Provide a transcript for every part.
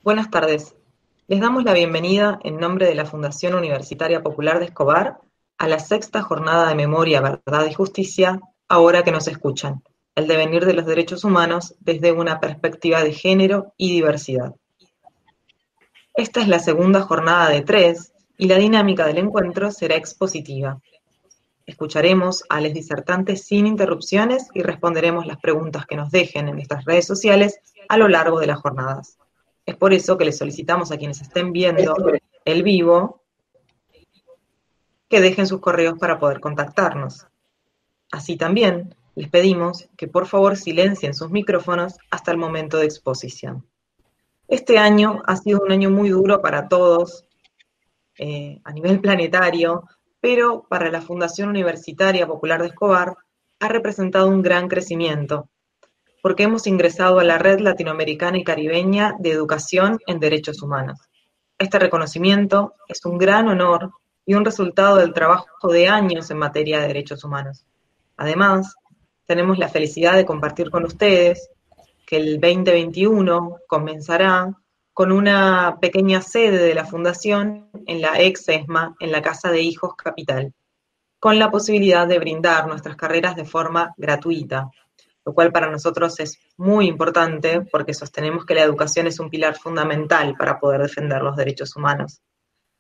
Buenas tardes. Les damos la bienvenida en nombre de la Fundación Universitaria Popular de Escobar a la sexta jornada de Memoria, Verdad y Justicia, ahora que nos escuchan, el devenir de los derechos humanos desde una perspectiva de género y diversidad. Esta es la segunda jornada de 3 y la dinámica del encuentro será expositiva. Escucharemos a los disertantes sin interrupciones y responderemos las preguntas que nos dejen en nuestras redes sociales a lo largo de las jornadas. Es por eso que les solicitamos a quienes estén viendo el vivo que dejen sus correos para poder contactarnos. Así también les pedimos que por favor silencien sus micrófonos hasta el momento de exposición. Este año ha sido un año muy duro para todos a nivel planetario, pero para la Fundación Universitaria Popular de Escobar ha representado un gran crecimiento, porque hemos ingresado a la Red Latinoamericana y Caribeña de Educación en Derechos Humanos. Este reconocimiento es un gran honor y un resultado del trabajo de años en materia de derechos humanos. Además, tenemos la felicidad de compartir con ustedes que el 2021 comenzará con una pequeña sede de la Fundación en la ex ESMA, en la Casa de Hijos Capital, con la posibilidad de brindar nuestras carreras de forma gratuita, lo cual para nosotros es muy importante porque sostenemos que la educación es un pilar fundamental para poder defender los derechos humanos.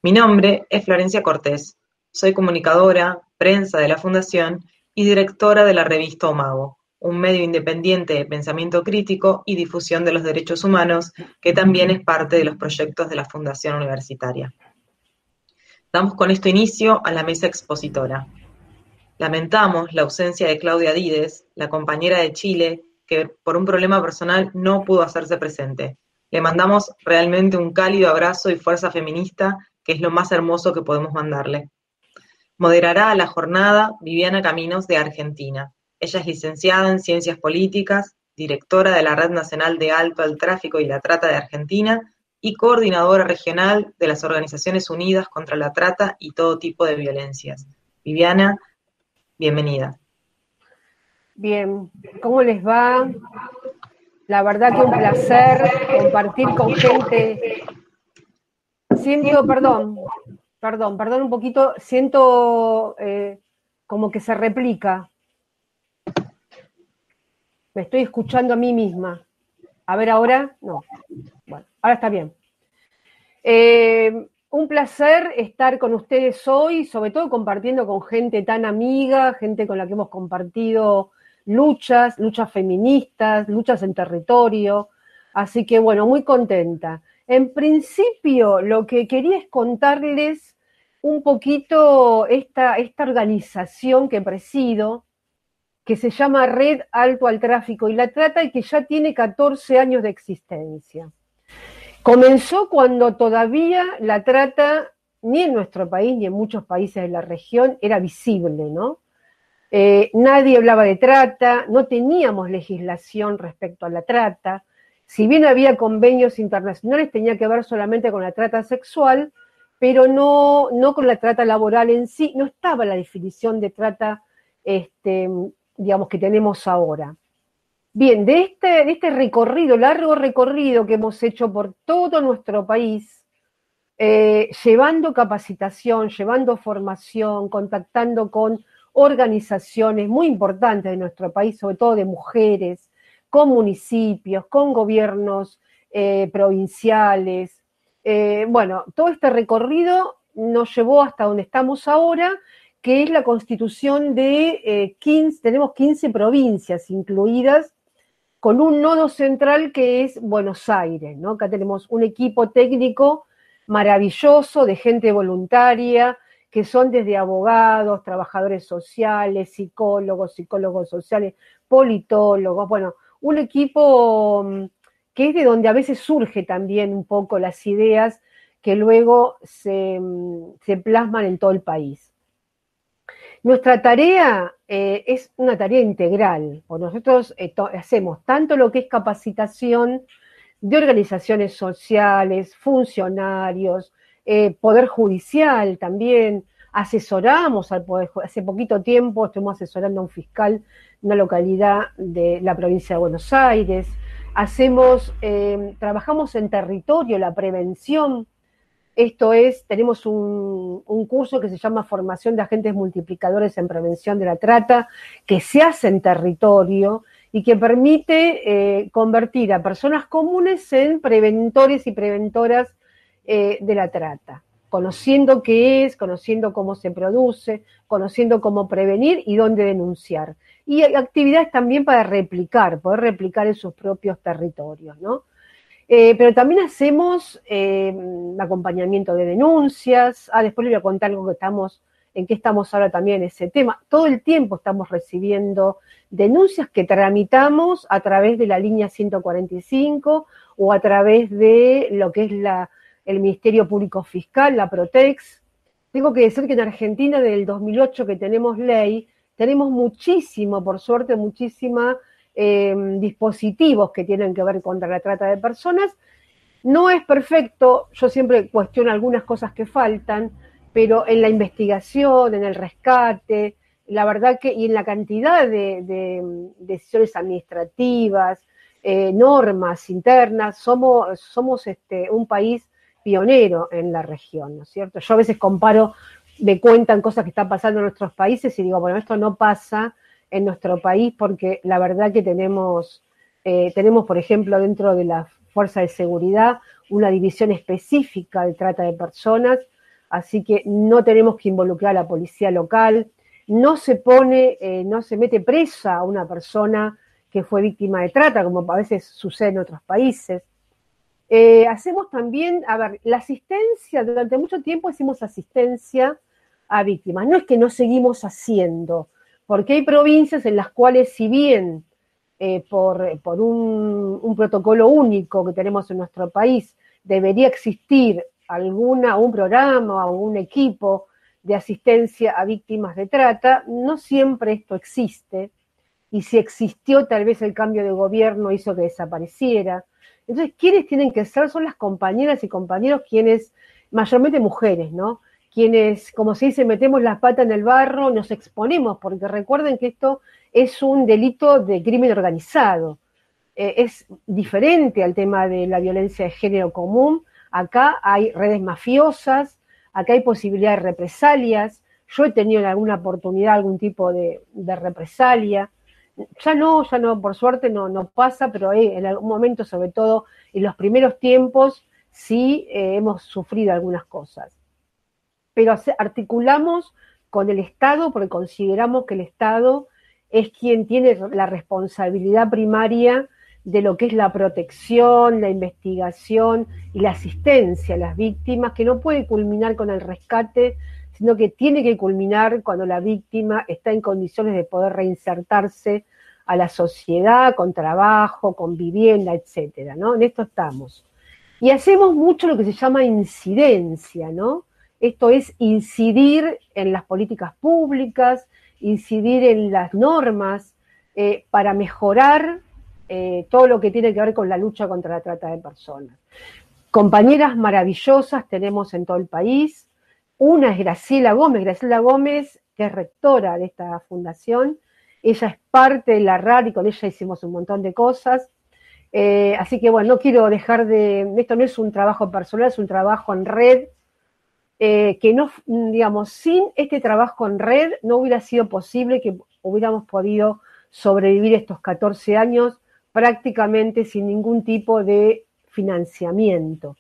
Mi nombre es Florencia Cortés, soy comunicadora, prensa de la Fundación y directora de la revista Omago, un medio independiente de pensamiento crítico y difusión de los derechos humanos que también es parte de los proyectos de la Fundación Universitaria. Damos con esto inicio a la mesa expositora. Lamentamos la ausencia de Claudia Dides, la compañera de Chile, que por un problema personal no pudo hacerse presente. Le mandamos realmente un cálido abrazo y fuerza feminista, que es lo más hermoso que podemos mandarle. Moderará la jornada Viviana Caminos de Argentina. Ella es licenciada en Ciencias Políticas, directora de la Red Nacional de Alto al Tráfico y la Trata de Argentina y coordinadora regional de las Organizaciones Unidas contra la Trata y todo tipo de violencias. Viviana, bienvenida. Bien, ¿cómo les va? La verdad que un placer compartir con gente. Siento, perdón un poquito, siento como que se replica. Me estoy escuchando a mí misma. A ver, ahora, no. Bueno, ahora está bien. Un placer estar con ustedes hoy, sobre todo compartiendo con gente tan amiga, gente con la que hemos compartido luchas feministas, luchas en territorio. Así que, bueno, muy contenta. En principio, lo que quería es contarles un poquito esta organización que presido, que se llama Red Alto al Tráfico y la Trata y que ya tiene 14 años de existencia. Comenzó cuando todavía la trata, ni en nuestro país ni en muchos países de la región, era visible, ¿no? Nadie hablaba de trata, no teníamos legislación respecto a la trata. Si bien había convenios internacionales, tenía que ver solamente con la trata sexual, pero no con la trata laboral en sí, no estaba la definición de trata, digamos, que tenemos ahora. Bien, de este recorrido, largo recorrido que hemos hecho por todo nuestro país, llevando capacitación, llevando formación, contactando con organizaciones muy importantes de nuestro país, sobre todo de mujeres, con municipios, con gobiernos provinciales. Bueno, todo este recorrido nos llevó hasta donde estamos ahora, que es la constitución de 15, tenemos 15 provincias incluidas, con un nodo central que es Buenos Aires, ¿no? Acá tenemos un equipo técnico maravilloso de gente voluntaria, que son desde abogados, trabajadores sociales, psicólogos sociales, politólogos, bueno, un equipo que es de donde a veces surge también un poco las ideas que luego se plasman en todo el país. Nuestra tarea es una tarea integral, porque nosotros hacemos tanto lo que es capacitación de organizaciones sociales, funcionarios, poder judicial también, asesoramos al Poder Judicial. Hace poquito tiempo estuvimos asesorando a un fiscal en una localidad de la provincia de Buenos Aires, trabajamos en territorio, la prevención. Esto es, tenemos un curso que se llama Formación de Agentes Multiplicadores en Prevención de la Trata, que se hace en territorio y que permite convertir a personas comunes en preventores y preventoras de la trata, conociendo qué es, conociendo cómo se produce, conociendo cómo prevenir y dónde denunciar. Y actividades también para poder replicar en sus propios territorios, ¿no? Pero también hacemos acompañamiento de denuncias. Después les voy a contar algo en qué estamos ahora también en ese tema. Todo el tiempo estamos recibiendo denuncias que tramitamos a través de la línea 145 o a través de lo que es el Ministerio Público Fiscal, la Protex. Tengo que decir que en Argentina, desde el 2008 que tenemos ley, tenemos muchísimo, por suerte, dispositivos que tienen que ver contra la trata de personas. No es perfecto, yo siempre cuestiono algunas cosas que faltan, pero en la investigación, en el rescate, la verdad que, y en la cantidad de decisiones administrativas, normas internas, somos un país pionero en la región, ¿no es cierto? Yo a veces me cuentan cosas que están pasando en nuestros países y digo, bueno, esto no pasa en nuestro país porque la verdad que tenemos, por ejemplo, dentro de la Fuerza de Seguridad, una división específica de trata de personas, así que no tenemos que involucrar a la policía local, no se mete presa a una persona que fue víctima de trata, como a veces sucede en otros países. Hacemos también, la asistencia, durante mucho tiempo hicimos asistencia a víctimas, no es que no seguimos haciendo, porque hay provincias en las cuales, si bien por un protocolo único que tenemos en nuestro país, debería existir un programa o un equipo de asistencia a víctimas de trata, no siempre esto existe, y si existió, tal vez el cambio de gobierno hizo que desapareciera. Entonces, ¿quiénes tienen que ser? Son las compañeras y compañeros quienes, mayormente mujeres, ¿no? Quienes, como se dice, metemos las patas en el barro, nos exponemos, porque recuerden que esto es un delito de crimen organizado. Es diferente al tema de la violencia de género común. Acá hay redes mafiosas, acá hay posibilidad de represalias. Yo he tenido en alguna oportunidad algún tipo de represalia. Ya no, por suerte no pasa, pero en algún momento, sobre todo en los primeros tiempos, sí hemos sufrido algunas cosas. Pero articulamos con el Estado porque consideramos que el Estado es quien tiene la responsabilidad primaria de lo que es la protección, la investigación y la asistencia a las víctimas, que no puede culminar con el rescate, sino que tiene que culminar cuando la víctima está en condiciones de poder reinsertarse a la sociedad, con trabajo, con vivienda, etcétera, ¿no? En esto estamos. Y hacemos mucho lo que se llama incidencia, ¿no? Esto es incidir en las políticas públicas, incidir en las normas para mejorar todo lo que tiene que ver con la lucha contra la trata de personas. Compañeras maravillosas tenemos en todo el país. Una es Graciela Gómez, que es rectora de esta fundación. Ella es parte de la RAR y con ella hicimos un montón de cosas. Así que bueno, no quiero dejar esto no es un trabajo personal, es un trabajo en red, que no, digamos, sin este trabajo en red no hubiera sido posible que hubiéramos podido sobrevivir estos 14 años prácticamente sin ningún tipo de financiamiento,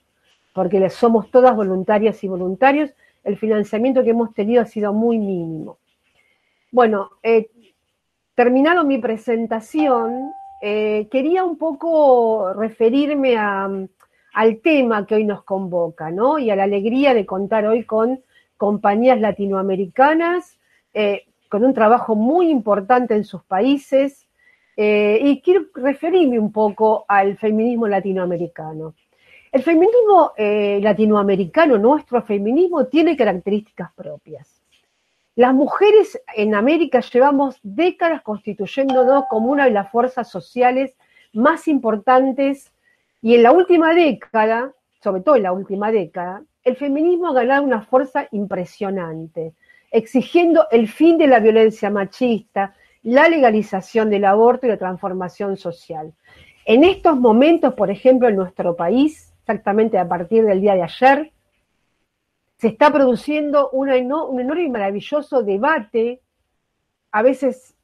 porque somos todas voluntarias y voluntarios, el financiamiento que hemos tenido ha sido muy mínimo. Bueno, terminado mi presentación, quería un poco referirme al tema que hoy nos convoca, ¿no? Y a la alegría de contar hoy con compañías latinoamericanas, con un trabajo muy importante en sus países, y quiero referirme un poco al feminismo latinoamericano. El feminismo latinoamericano, nuestro feminismo, tiene características propias. Las mujeres en América llevamos décadas constituyéndonos como una de las fuerzas sociales más importantes y en la última década, sobre todo en la última década, el feminismo ha ganado una fuerza impresionante, exigiendo el fin de la violencia machista, la legalización del aborto y la transformación social. En estos momentos, por ejemplo, en nuestro país, exactamente a partir del día de ayer, se está produciendo un enorme y maravilloso debate. A veces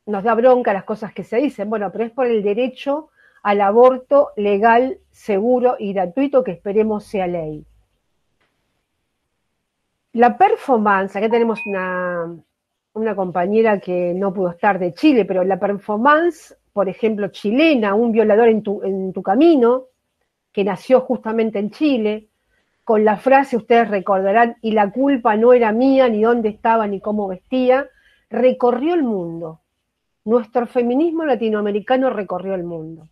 nos da bronca las cosas que se dicen, bueno, pero es por el derecho al aborto legal, seguro y gratuito que esperemos sea ley. La performance, acá tenemos una compañera que no pudo estar de Chile, pero la performance, por ejemplo, chilena, Un violador en tu camino, que nació justamente en Chile, con la frase, ustedes recordarán, y la culpa no era mía, ni dónde estaba, ni cómo vestía, recorrió el mundo. Nuestro feminismo latinoamericano recorrió el mundo.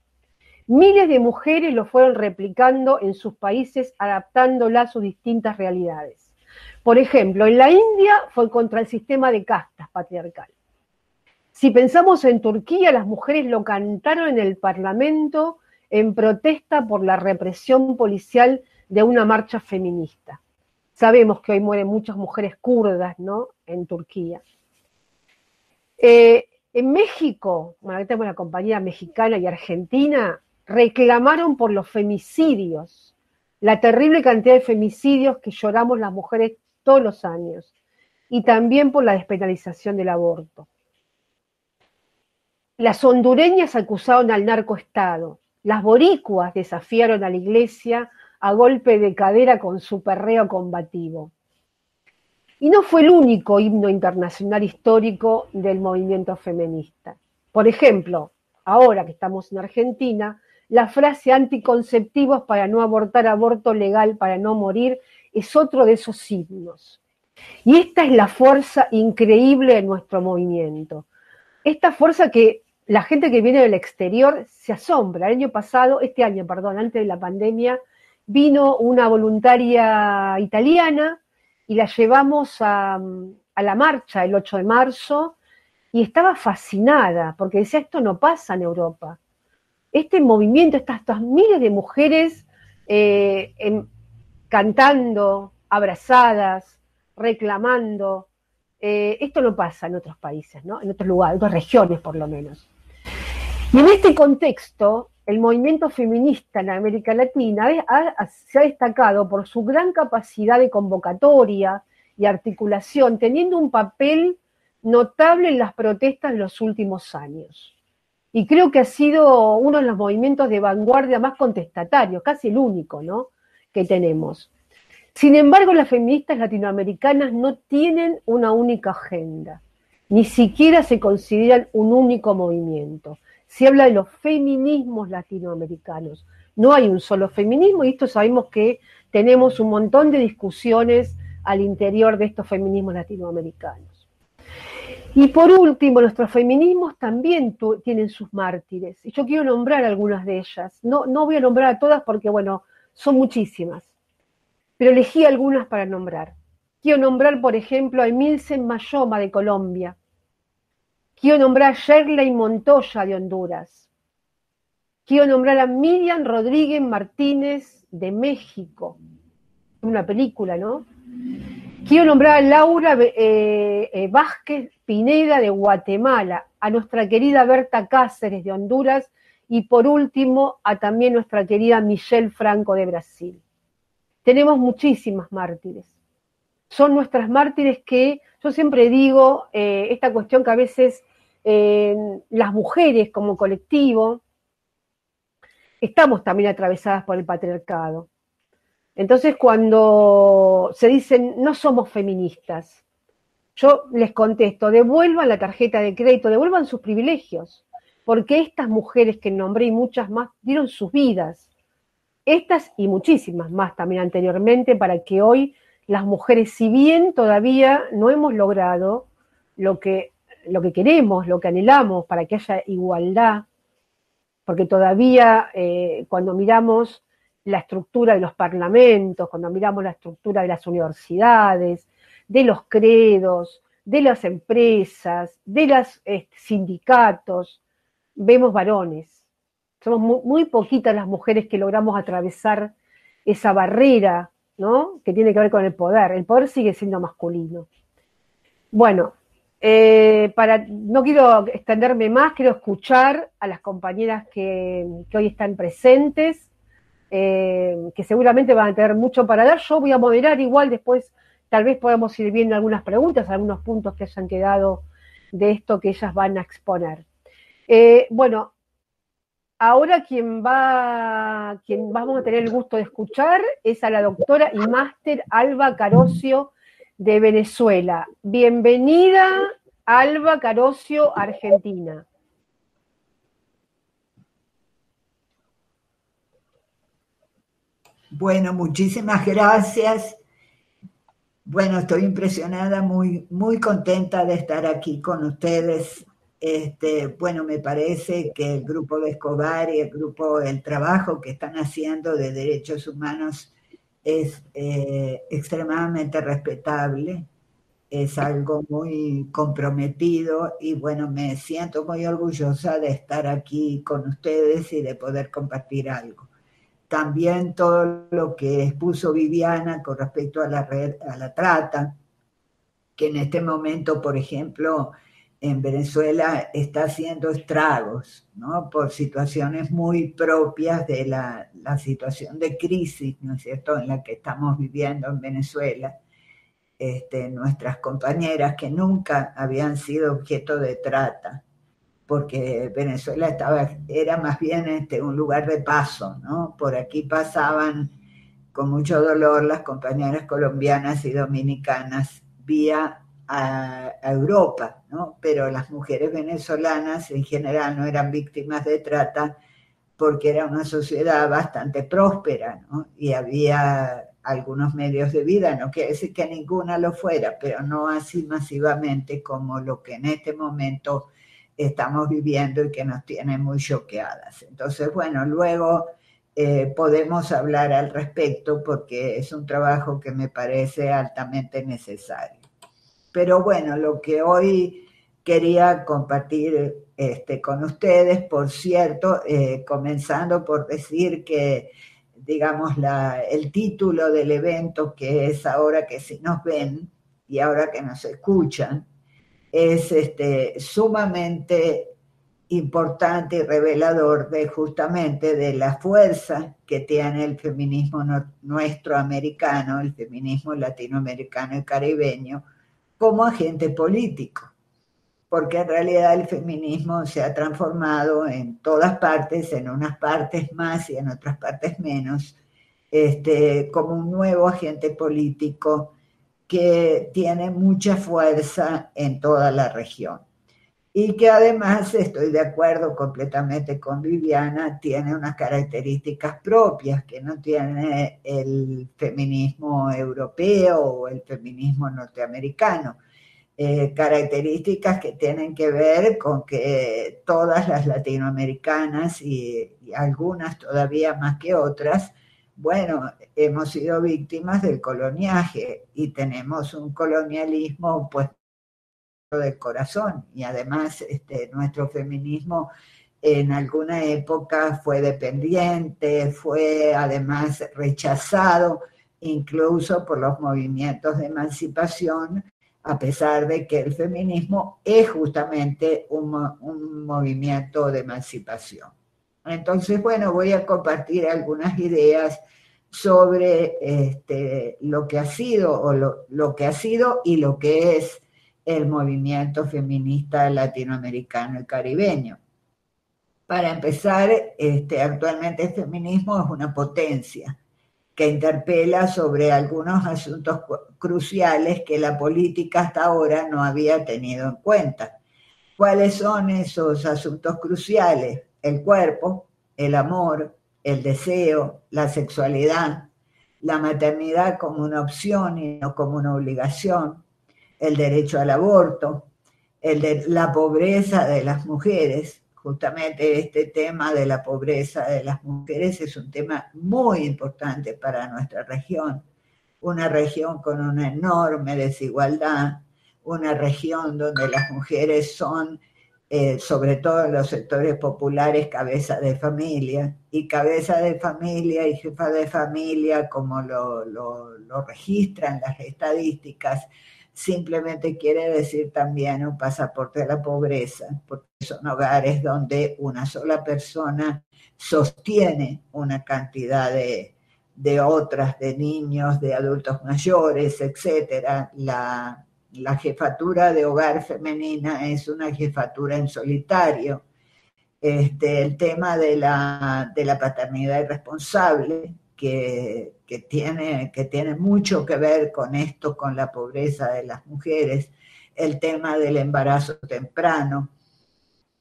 Miles de mujeres lo fueron replicando en sus países, adaptándola a sus distintas realidades. Por ejemplo, en la India fue contra el sistema de castas patriarcal. Si pensamos en Turquía, las mujeres lo cantaron en el Parlamento en protesta por la represión policial de una marcha feminista. Sabemos que hoy mueren muchas mujeres kurdas, ¿no?, en Turquía. En México, bueno, aquí tenemos la compañía mexicana y argentina, reclamaron por los femicidios, la terrible cantidad de femicidios que lloramos las mujeres todos los años, y también por la despenalización del aborto. Las hondureñas acusaron al narcoestado, las boricuas desafiaron a la iglesia a golpe de cadera con su perreo combativo. Y no fue el único himno internacional histórico del movimiento feminista. Por ejemplo, ahora que estamos en Argentina, la frase anticonceptivos para no abortar, aborto legal para no morir, es otro de esos himnos. Y esta es la fuerza increíble de nuestro movimiento. Esta fuerza que la gente que viene del exterior se asombra. Este año, antes de la pandemia, vino una voluntaria italiana y la llevamos a la marcha el 8 de marzo y estaba fascinada porque decía, esto no pasa en Europa. Este movimiento, estas miles de mujeres cantando, abrazadas, reclamando, esto no pasa en otros países, ¿no?, en otros lugares, en otras regiones por lo menos. Y en este contexto, el movimiento feminista en América Latina se ha destacado por su gran capacidad de convocatoria y articulación, teniendo un papel notable en las protestas de los últimos años. Y creo que ha sido uno de los movimientos de vanguardia más contestatarios, casi el único, ¿no?, que tenemos. Sin embargo, las feministas latinoamericanas no tienen una única agenda, ni siquiera se consideran un único movimiento. Se habla de los feminismos latinoamericanos. No hay un solo feminismo y esto sabemos que tenemos un montón de discusiones al interior de estos feminismos latinoamericanos. Y por último, nuestros feminismos también tienen sus mártires. Y yo quiero nombrar algunas de ellas. No voy a nombrar a todas porque, bueno, son muchísimas. Pero elegí algunas para nombrar. Quiero nombrar, por ejemplo, a Emilce Mayoma de Colombia. Quiero nombrar a Shirley Montoya de Honduras. Quiero nombrar a Miriam Rodríguez Martínez de México. Una película, ¿no? Quiero nombrar a Laura Vázquez Pineda de Guatemala, a nuestra querida Berta Cáceres de Honduras y por último a también nuestra querida Michelle Franco de Brasil. Tenemos muchísimas mártires. Son nuestras mártires que, yo siempre digo, esta cuestión que a veces las mujeres como colectivo estamos también atravesadas por el patriarcado. Entonces cuando se dicen no somos feministas, yo les contesto, devuelvan la tarjeta de crédito, devuelvan sus privilegios, porque estas mujeres que nombré y muchas más dieron sus vidas, estas y muchísimas más también anteriormente, para que hoy las mujeres, si bien todavía no hemos logrado lo que queremos, lo que anhelamos, para que haya igualdad, porque todavía cuando miramos la estructura de los parlamentos, cuando miramos la estructura de las universidades, de los credos, de las empresas, de los sindicatos, vemos varones. Somos muy poquitas las mujeres que logramos atravesar esa barrera, ¿no?, que tiene que ver con el poder. El poder sigue siendo masculino. Bueno, No quiero extenderme más, quiero escuchar a las compañeras que hoy están presentes, que seguramente van a tener mucho para dar. Yo voy a moderar igual, después tal vez podamos ir viendo algunas preguntas, algunos puntos que hayan quedado de esto que ellas van a exponer. Bueno, ahora quien vamos a tener el gusto de escuchar es a la doctora y máster Alba Carocio de Venezuela. Bienvenida, Alba Carocio, Argentina. Bueno, muchísimas gracias. Bueno, estoy impresionada, muy, muy contenta de estar aquí con ustedes. Bueno, me parece que el grupo de Escobar y el trabajo que están haciendo de derechos humanos es extremadamente respetable, es algo muy comprometido y bueno, me siento muy orgullosa de estar aquí con ustedes y de poder compartir algo. También todo lo que expuso Viviana con respecto a la trata, que en este momento, por ejemplo, en Venezuela está haciendo estragos, ¿no? Por situaciones muy propias de la situación de crisis, ¿no es cierto?, en la que estamos viviendo en Venezuela. Nuestras compañeras que nunca habían sido objeto de trata, porque Venezuela era más bien un lugar de paso, ¿no? Por aquí pasaban con mucho dolor las compañeras colombianas y dominicanas vía a Europa, ¿no? Pero las mujeres venezolanas en general no eran víctimas de trata porque era una sociedad bastante próspera, ¿no? Y había algunos medios de vida, no quiere decir que ninguna lo fuera, pero no así masivamente como lo que en este momento estamos viviendo y que nos tiene muy choqueadas. Entonces, bueno, luego podemos hablar al respecto porque es un trabajo que me parece altamente necesario. Pero bueno, lo que hoy quería compartir con ustedes, por cierto, comenzando por decir que, digamos, el título del evento, que es Ahora que sí nos ven y ahora que nos escuchan, es sumamente importante y revelador de justamente de la fuerza que tiene el feminismo nuestro americano, el feminismo latinoamericano y caribeño, como agente político, porque en realidad el feminismo se ha transformado en todas partes, en unas partes más y en otras partes menos, como un nuevo agente político que tiene mucha fuerza en toda la región. Y que además, estoy de acuerdo completamente con Viviana, tiene unas características propias que no tiene el feminismo europeo o el feminismo norteamericano. Características que tienen que ver con que todas las latinoamericanas y algunas todavía más que otras, bueno, hemos sido víctimas del coloniaje y tenemos un colonialismo pues del corazón y además nuestro feminismo en alguna época fue dependiente, fue además rechazado incluso por los movimientos de emancipación, a pesar de que el feminismo es justamente un movimiento de emancipación. Entonces, bueno, voy a compartir algunas ideas sobre lo que ha sido o lo que ha sido y lo que es el movimiento feminista latinoamericano y caribeño. Para empezar, actualmente el feminismo es una potencia que interpela sobre algunos asuntos cruciales que la política hasta ahora no había tenido en cuenta. ¿Cuáles son esos asuntos cruciales? El cuerpo, el amor, el deseo, la sexualidad, la maternidad como una opción y no como una obligación, el derecho al aborto, la pobreza de las mujeres. Justamente este tema de la pobreza de las mujeres es un tema muy importante para nuestra región, una región con una enorme desigualdad, una región donde las mujeres son, sobre todo en los sectores populares, cabeza de familia, y cabeza de familia y jefa de familia, como lo registran las estadísticas, simplemente quiere decir también un pasaporte a la pobreza, porque son hogares donde una sola persona sostiene una cantidad de otras, de niños, de adultos mayores, etcétera. La jefatura de hogar femenina es una jefatura en solitario. El tema de la paternidad irresponsable, que tiene mucho que ver con esto, con la pobreza de las mujeres, el tema del embarazo temprano.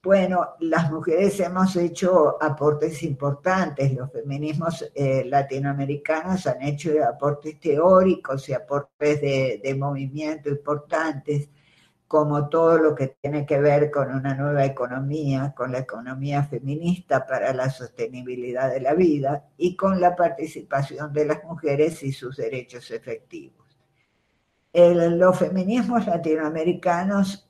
Bueno, las mujeres hemos hecho aportes importantes, los feminismos latinoamericanos han hecho aportes teóricos y aportes de movimiento importantes, como todo lo que tiene que ver con una nueva economía, con la economía feminista para la sostenibilidad de la vida y con la participación de las mujeres y sus derechos efectivos. Los feminismos latinoamericanos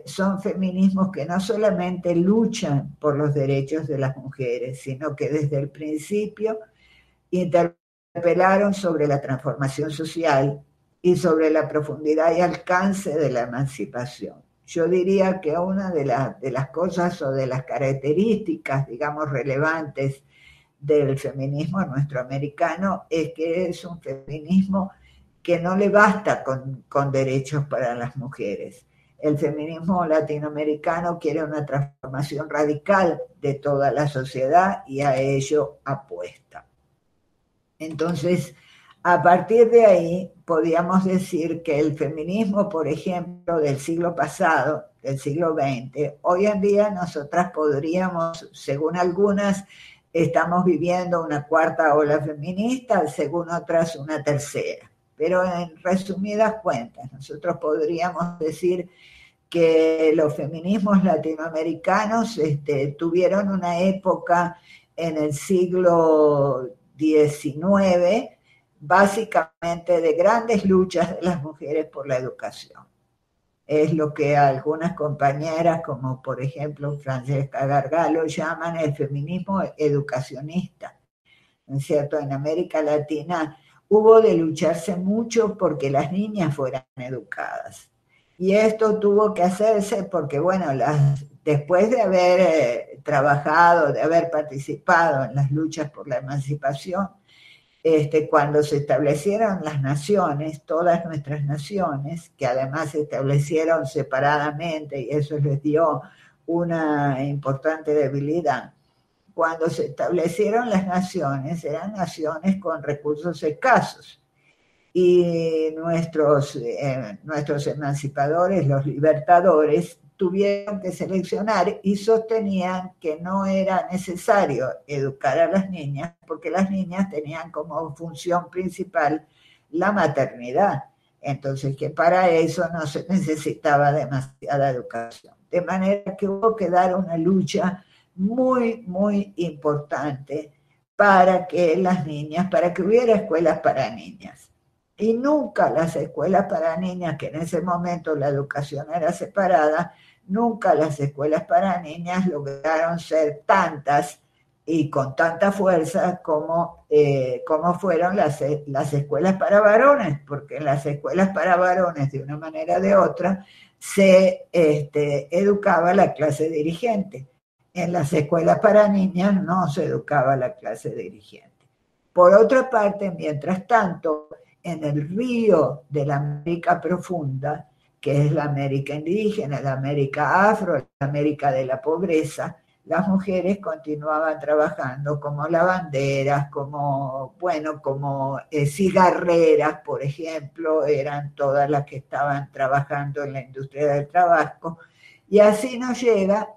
son feminismos que no solamente luchan por los derechos de las mujeres, sino que desde el principio interpelaron sobre la transformación social y sobre la profundidad y alcance de la emancipación. Yo diría que una de las cosas o de las características, digamos, relevantes del feminismo nuestro americano es que es un feminismo que no le basta con derechos para las mujeres. El feminismo latinoamericano quiere una transformación radical de toda la sociedad y a ello apuesta. Entonces, a partir de ahí, podríamos decir que el feminismo, por ejemplo, del siglo pasado, del siglo XX, hoy en día nosotras podríamos, según algunas, estamos viviendo una cuarta ola feminista, según otras una tercera. Pero en resumidas cuentas, nosotros podríamos decir que los feminismos latinoamericanos tuvieron una época en el siglo XIX, básicamente de grandes luchas de las mujeres por la educación. Es lo que algunas compañeras, como por ejemplo Francesca Gargalo, llaman el feminismo educacionista. ¿No es cierto? En América Latina hubo de lucharse mucho porque las niñas fueran educadas. Y esto tuvo que hacerse porque, bueno, después de haber trabajado, de haber participado en las luchas por la emancipación, cuando se establecieron las naciones, todas nuestras naciones, que además se establecieron separadamente y eso les dio una importante debilidad, cuando se establecieron las naciones, eran naciones con recursos escasos. Y nuestros emancipadores, los libertadores, tuvieron que seleccionar y sostenían que no era necesario educar a las niñas porque las niñas tenían como función principal la maternidad. Entonces, que para eso no se necesitaba demasiada educación. De manera que hubo que dar una lucha muy, muy importante para que las niñas, para que hubiera escuelas para niñas. Y nunca las escuelas para niñas, que en ese momento la educación era separada, nunca las escuelas para niñas lograron ser tantas y con tanta fuerza como fueron las escuelas para varones, porque en las escuelas para varones, de una manera o de otra, se educaba la clase dirigente. En las escuelas para niñas no se educaba la clase dirigente. Por otra parte, mientras tanto, en el río de la América profunda, que es la América indígena, la América afro, la América de la pobreza, las mujeres continuaban trabajando como lavanderas, como cigarreras, por ejemplo, eran todas las que estaban trabajando en la industria del tabaco, y así nos llega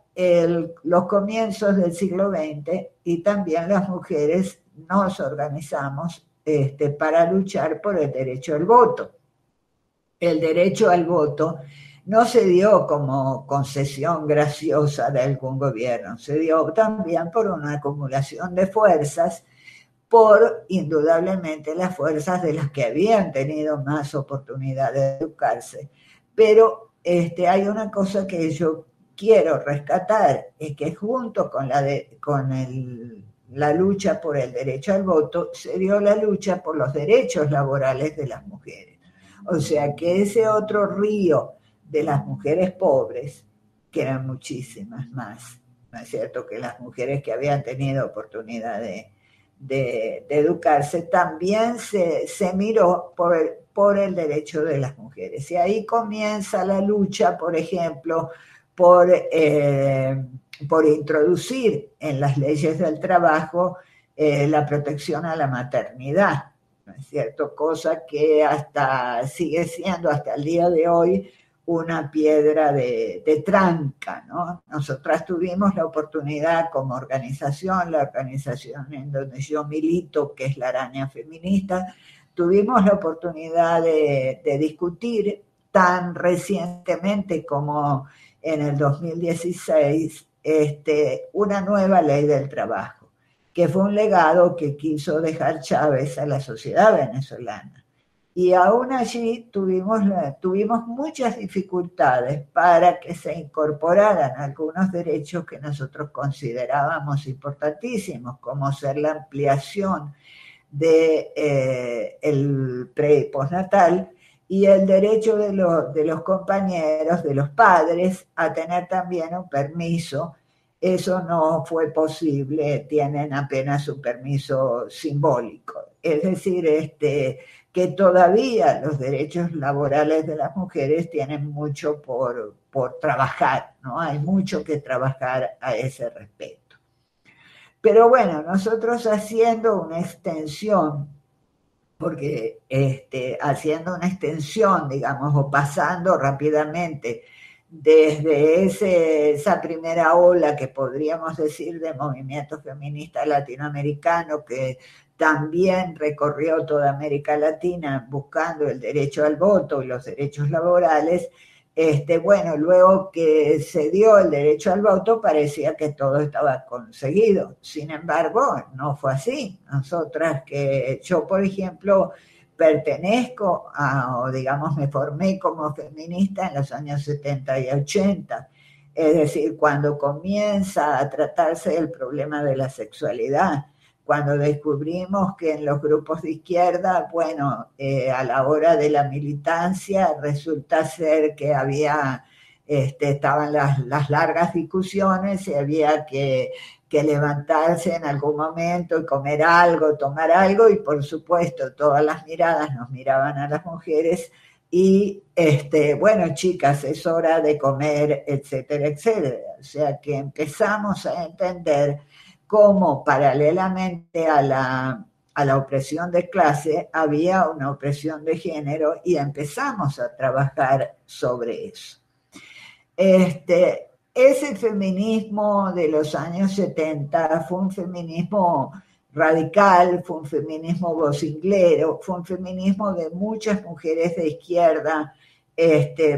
los comienzos del siglo XX y también las mujeres nos organizamos para luchar por el derecho al voto. El derecho al voto no se dio como concesión graciosa de algún gobierno, se dio también por una acumulación de fuerzas, por indudablemente las fuerzas de las que habían tenido más oportunidad de educarse. Pero hay una cosa que yo quiero rescatar, es que junto con la lucha por el derecho al voto, se dio la lucha por los derechos laborales de las mujeres. O sea que ese otro río de las mujeres pobres, que eran muchísimas más, ¿no es cierto?, que las mujeres que habían tenido oportunidad de educarse, también se miró por el derecho de las mujeres. Y ahí comienza la lucha, por ejemplo, por introducir en las leyes del trabajo la protección a la maternidad, ¿no es cierto? Cosa que sigue siendo hasta el día de hoy una piedra de tranca, ¿no? Nosotras tuvimos la oportunidad como organización, la organización en donde yo milito, que es la Araña Feminista, tuvimos la oportunidad de discutir tan recientemente como en el 2016 una nueva ley del trabajo, que fue un legado que quiso dejar Chávez a la sociedad venezolana. Y aún allí tuvimos muchas dificultades para que se incorporaran algunos derechos que nosotros considerábamos importantísimos, como ser la ampliación del pre y postnatal y el derecho de los compañeros, de los padres, a tener también un permiso. Eso no fue posible, tienen apenas un permiso simbólico. Es decir, que todavía los derechos laborales de las mujeres tienen mucho por trabajar, ¿no? Hay mucho que trabajar a ese respecto. Pero bueno, nosotros haciendo una extensión, porque haciendo una extensión, digamos, o pasando rápidamente desde esa primera ola que podríamos decir de movimiento feminista latinoamericano que también recorrió toda América Latina buscando el derecho al voto y los derechos laborales, bueno, luego que se dio el derecho al voto parecía que todo estaba conseguido. Sin embargo, no fue así. Yo, por ejemplo, pertenezco o digamos, me formé como feminista en los años 70 y 80. Es decir, cuando comienza a tratarse el problema de la sexualidad, cuando descubrimos que en los grupos de izquierda, bueno, a la hora de la militancia resulta ser que estaban las largas discusiones y había que levantarse en algún momento y comer algo, tomar algo, y por supuesto todas las miradas nos miraban a las mujeres y, bueno, chicas, es hora de comer, etcétera, etcétera. O sea que empezamos a entender cómo paralelamente a la opresión de clase había una opresión de género y empezamos a trabajar sobre eso. Ese feminismo de los años 70 fue un feminismo radical, fue un feminismo vocinglero, fue un feminismo de muchas mujeres de izquierda.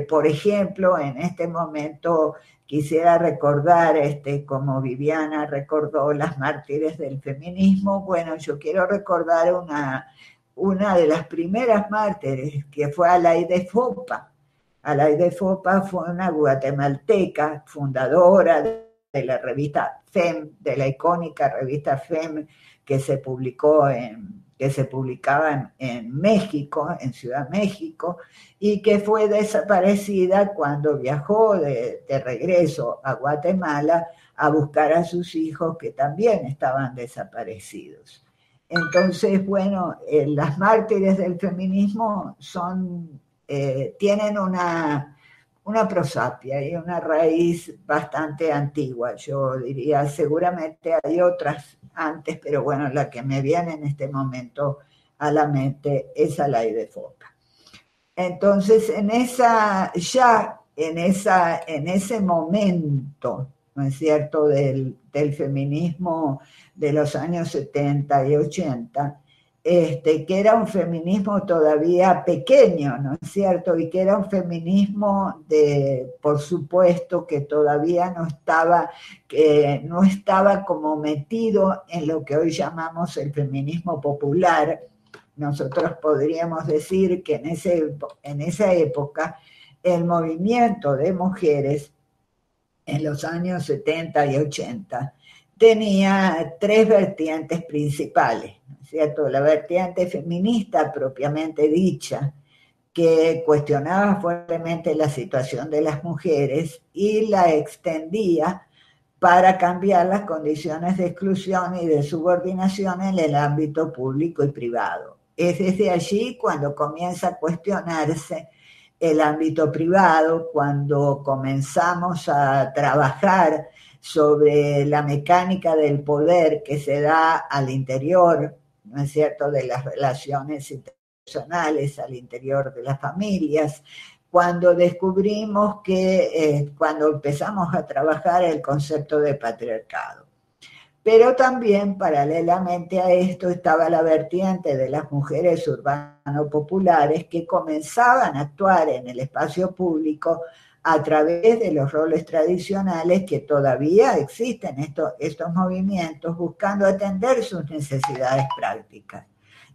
Por ejemplo, en este momento quisiera recordar, como Viviana recordó las mártires del feminismo. Bueno, yo quiero recordar una de las primeras mártires, que fue Alaide Fopa. Alaide Fopa fue una guatemalteca, fundadora de la revista FEM, de la icónica revista FEM que se publicaba en México, en Ciudad México, y que fue desaparecida cuando viajó de regreso a Guatemala a buscar a sus hijos que también estaban desaparecidos. Entonces, bueno, las mártires del feminismo tienen una prosapia y una raíz bastante antigua, yo diría. Seguramente hay otras antes, pero bueno, la que me viene en este momento a la mente es Alaide Fopa. Entonces, en ese momento, ¿no es cierto?, del feminismo de los años 70 y 80, que era un feminismo todavía pequeño, ¿no es cierto? Y que era un feminismo por supuesto, que todavía no estaba como metido en lo que hoy llamamos el feminismo popular. Nosotros podríamos decir que en esa época el movimiento de mujeres en los años 70 y 80 tenía tres vertientes principales, ¿no es cierto? La vertiente feminista propiamente dicha, que cuestionaba fuertemente la situación de las mujeres y la extendía para cambiar las condiciones de exclusión y de subordinación en el ámbito público y privado. Es desde allí cuando comienza a cuestionarse el ámbito privado, cuando comenzamos a trabajar sobre la mecánica del poder que se da al interior, ¿no es cierto?, de las relaciones interpersonales, al interior de las familias, cuando descubrimos cuando empezamos a trabajar el concepto de patriarcado. Pero también, paralelamente a esto, estaba la vertiente de las mujeres urbano-populares que comenzaban a actuar en el espacio público a través de los roles tradicionales que todavía existen, estos movimientos, buscando atender sus necesidades prácticas.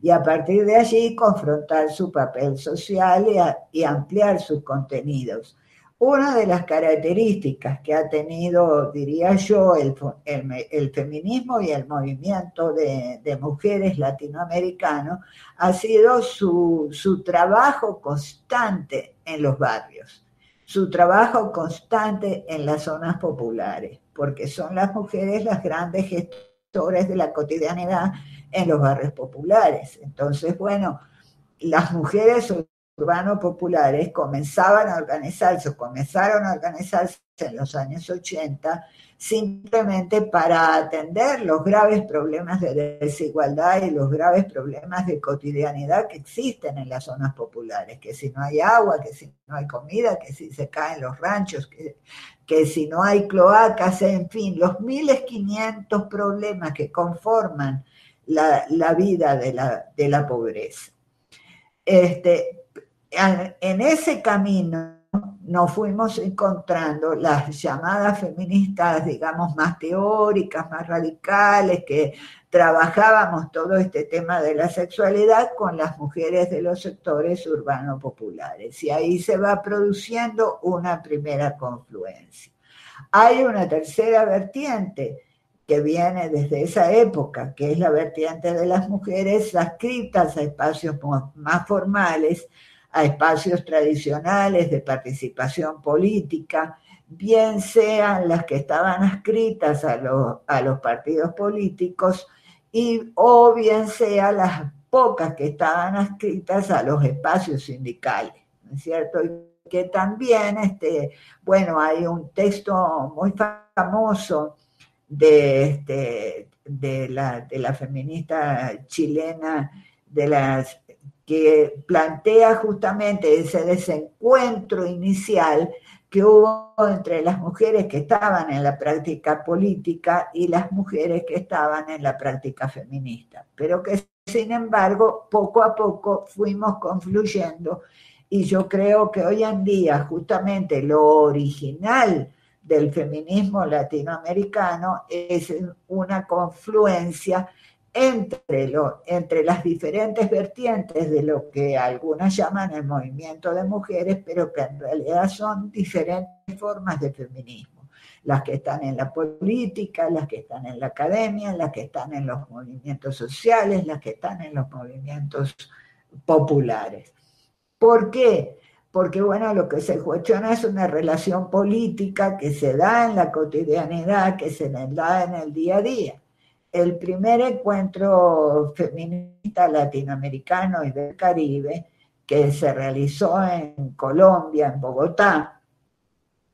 Y a partir de allí confrontar su papel social y ampliar sus contenidos. Una de las características que ha tenido, diría yo, el feminismo y el movimiento de mujeres latinoamericanos ha sido su trabajo constante en los barrios, su trabajo constante en las zonas populares, porque son las mujeres las grandes gestoras de la cotidianidad en los barrios populares. Entonces, bueno, las mujeres urbanos populares comenzaron a organizarse en los años 80 simplemente para atender los graves problemas de desigualdad y los graves problemas de cotidianidad que existen en las zonas populares, que si no hay agua, que si no hay comida, que si se caen los ranchos, que si no hay cloacas, en fin, los 1500 problemas que conforman la vida de la pobreza. En ese camino nos fuimos encontrando las llamadas feministas, digamos, más teóricas, más radicales, que trabajábamos todo este tema de la sexualidad con las mujeres de los sectores urbano-populares. Y ahí se va produciendo una primera confluencia. Hay una tercera vertiente que viene desde esa época, que es la vertiente de las mujeres adscritas a espacios más formales, a espacios tradicionales de participación política, bien sean las que estaban adscritas a los partidos políticos o bien sean las pocas que estaban adscritas a los espacios sindicales, ¿no es cierto? Y que también, bueno, hay un texto muy famoso de la feminista chilena, que plantea justamente ese desencuentro inicial que hubo entre las mujeres que estaban en la práctica política y las mujeres que estaban en la práctica feminista, pero que sin embargo poco a poco fuimos confluyendo, y yo creo que hoy en día justamente lo original del feminismo latinoamericano es una confluencia entre las diferentes vertientes de lo que algunas llaman el movimiento de mujeres, pero que en realidad son diferentes formas de feminismo. Las que están en la política, las que están en la academia, las que están en los movimientos sociales, las que están en los movimientos populares. ¿Por qué? Porque, bueno, lo que se cuestiona es una relación política que se da en la cotidianidad, que se da en el día a día. El primer encuentro feminista latinoamericano y del Caribe, que se realizó en Colombia, en Bogotá,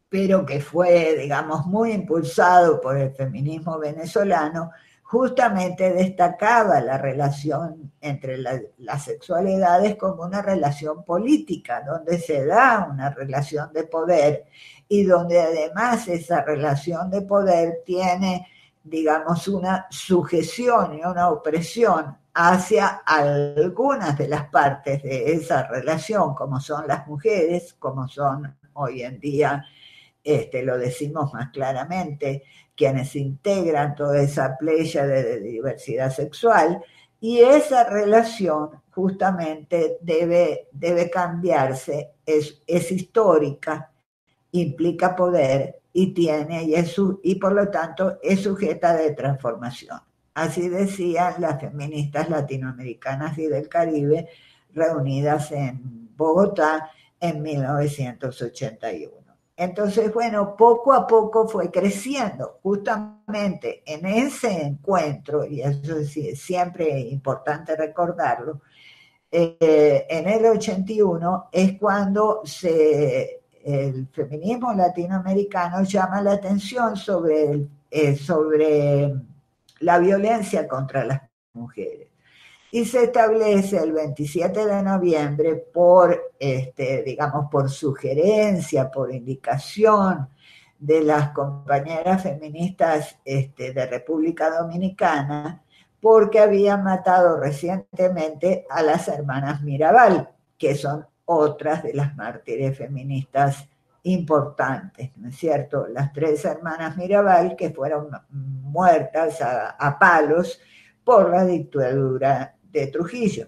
pero que fue, digamos, muy impulsado por el feminismo venezolano, justamente destacaba la relación entre las sexualidades como una relación política, donde se da una relación de poder y donde además esa relación de poder tiene, digamos, una sujeción y una opresión hacia algunas de las partes de esa relación, como son las mujeres, como son hoy en día, lo decimos más claramente, quienes integran toda esa playa de diversidad sexual, y esa relación justamente debe cambiarse, es histórica, implica poder y por lo tanto es sujeta de transformación. Así decían las feministas latinoamericanas y del Caribe reunidas en Bogotá en 1981. Entonces, bueno, poco a poco fue creciendo. Justamente en ese encuentro, y eso es siempre importante recordarlo, en el 81 es cuando el feminismo latinoamericano llama la atención sobre la violencia contra las mujeres. Y se establece el 27 de noviembre digamos, por sugerencia, por indicación de las compañeras feministas de República Dominicana, porque habían matado recientemente a las hermanas Mirabal, que son otras de las mártires feministas importantes, ¿no es cierto? Las 3 hermanas Mirabal que fueron muertas a palos por la dictadura de Trujillo.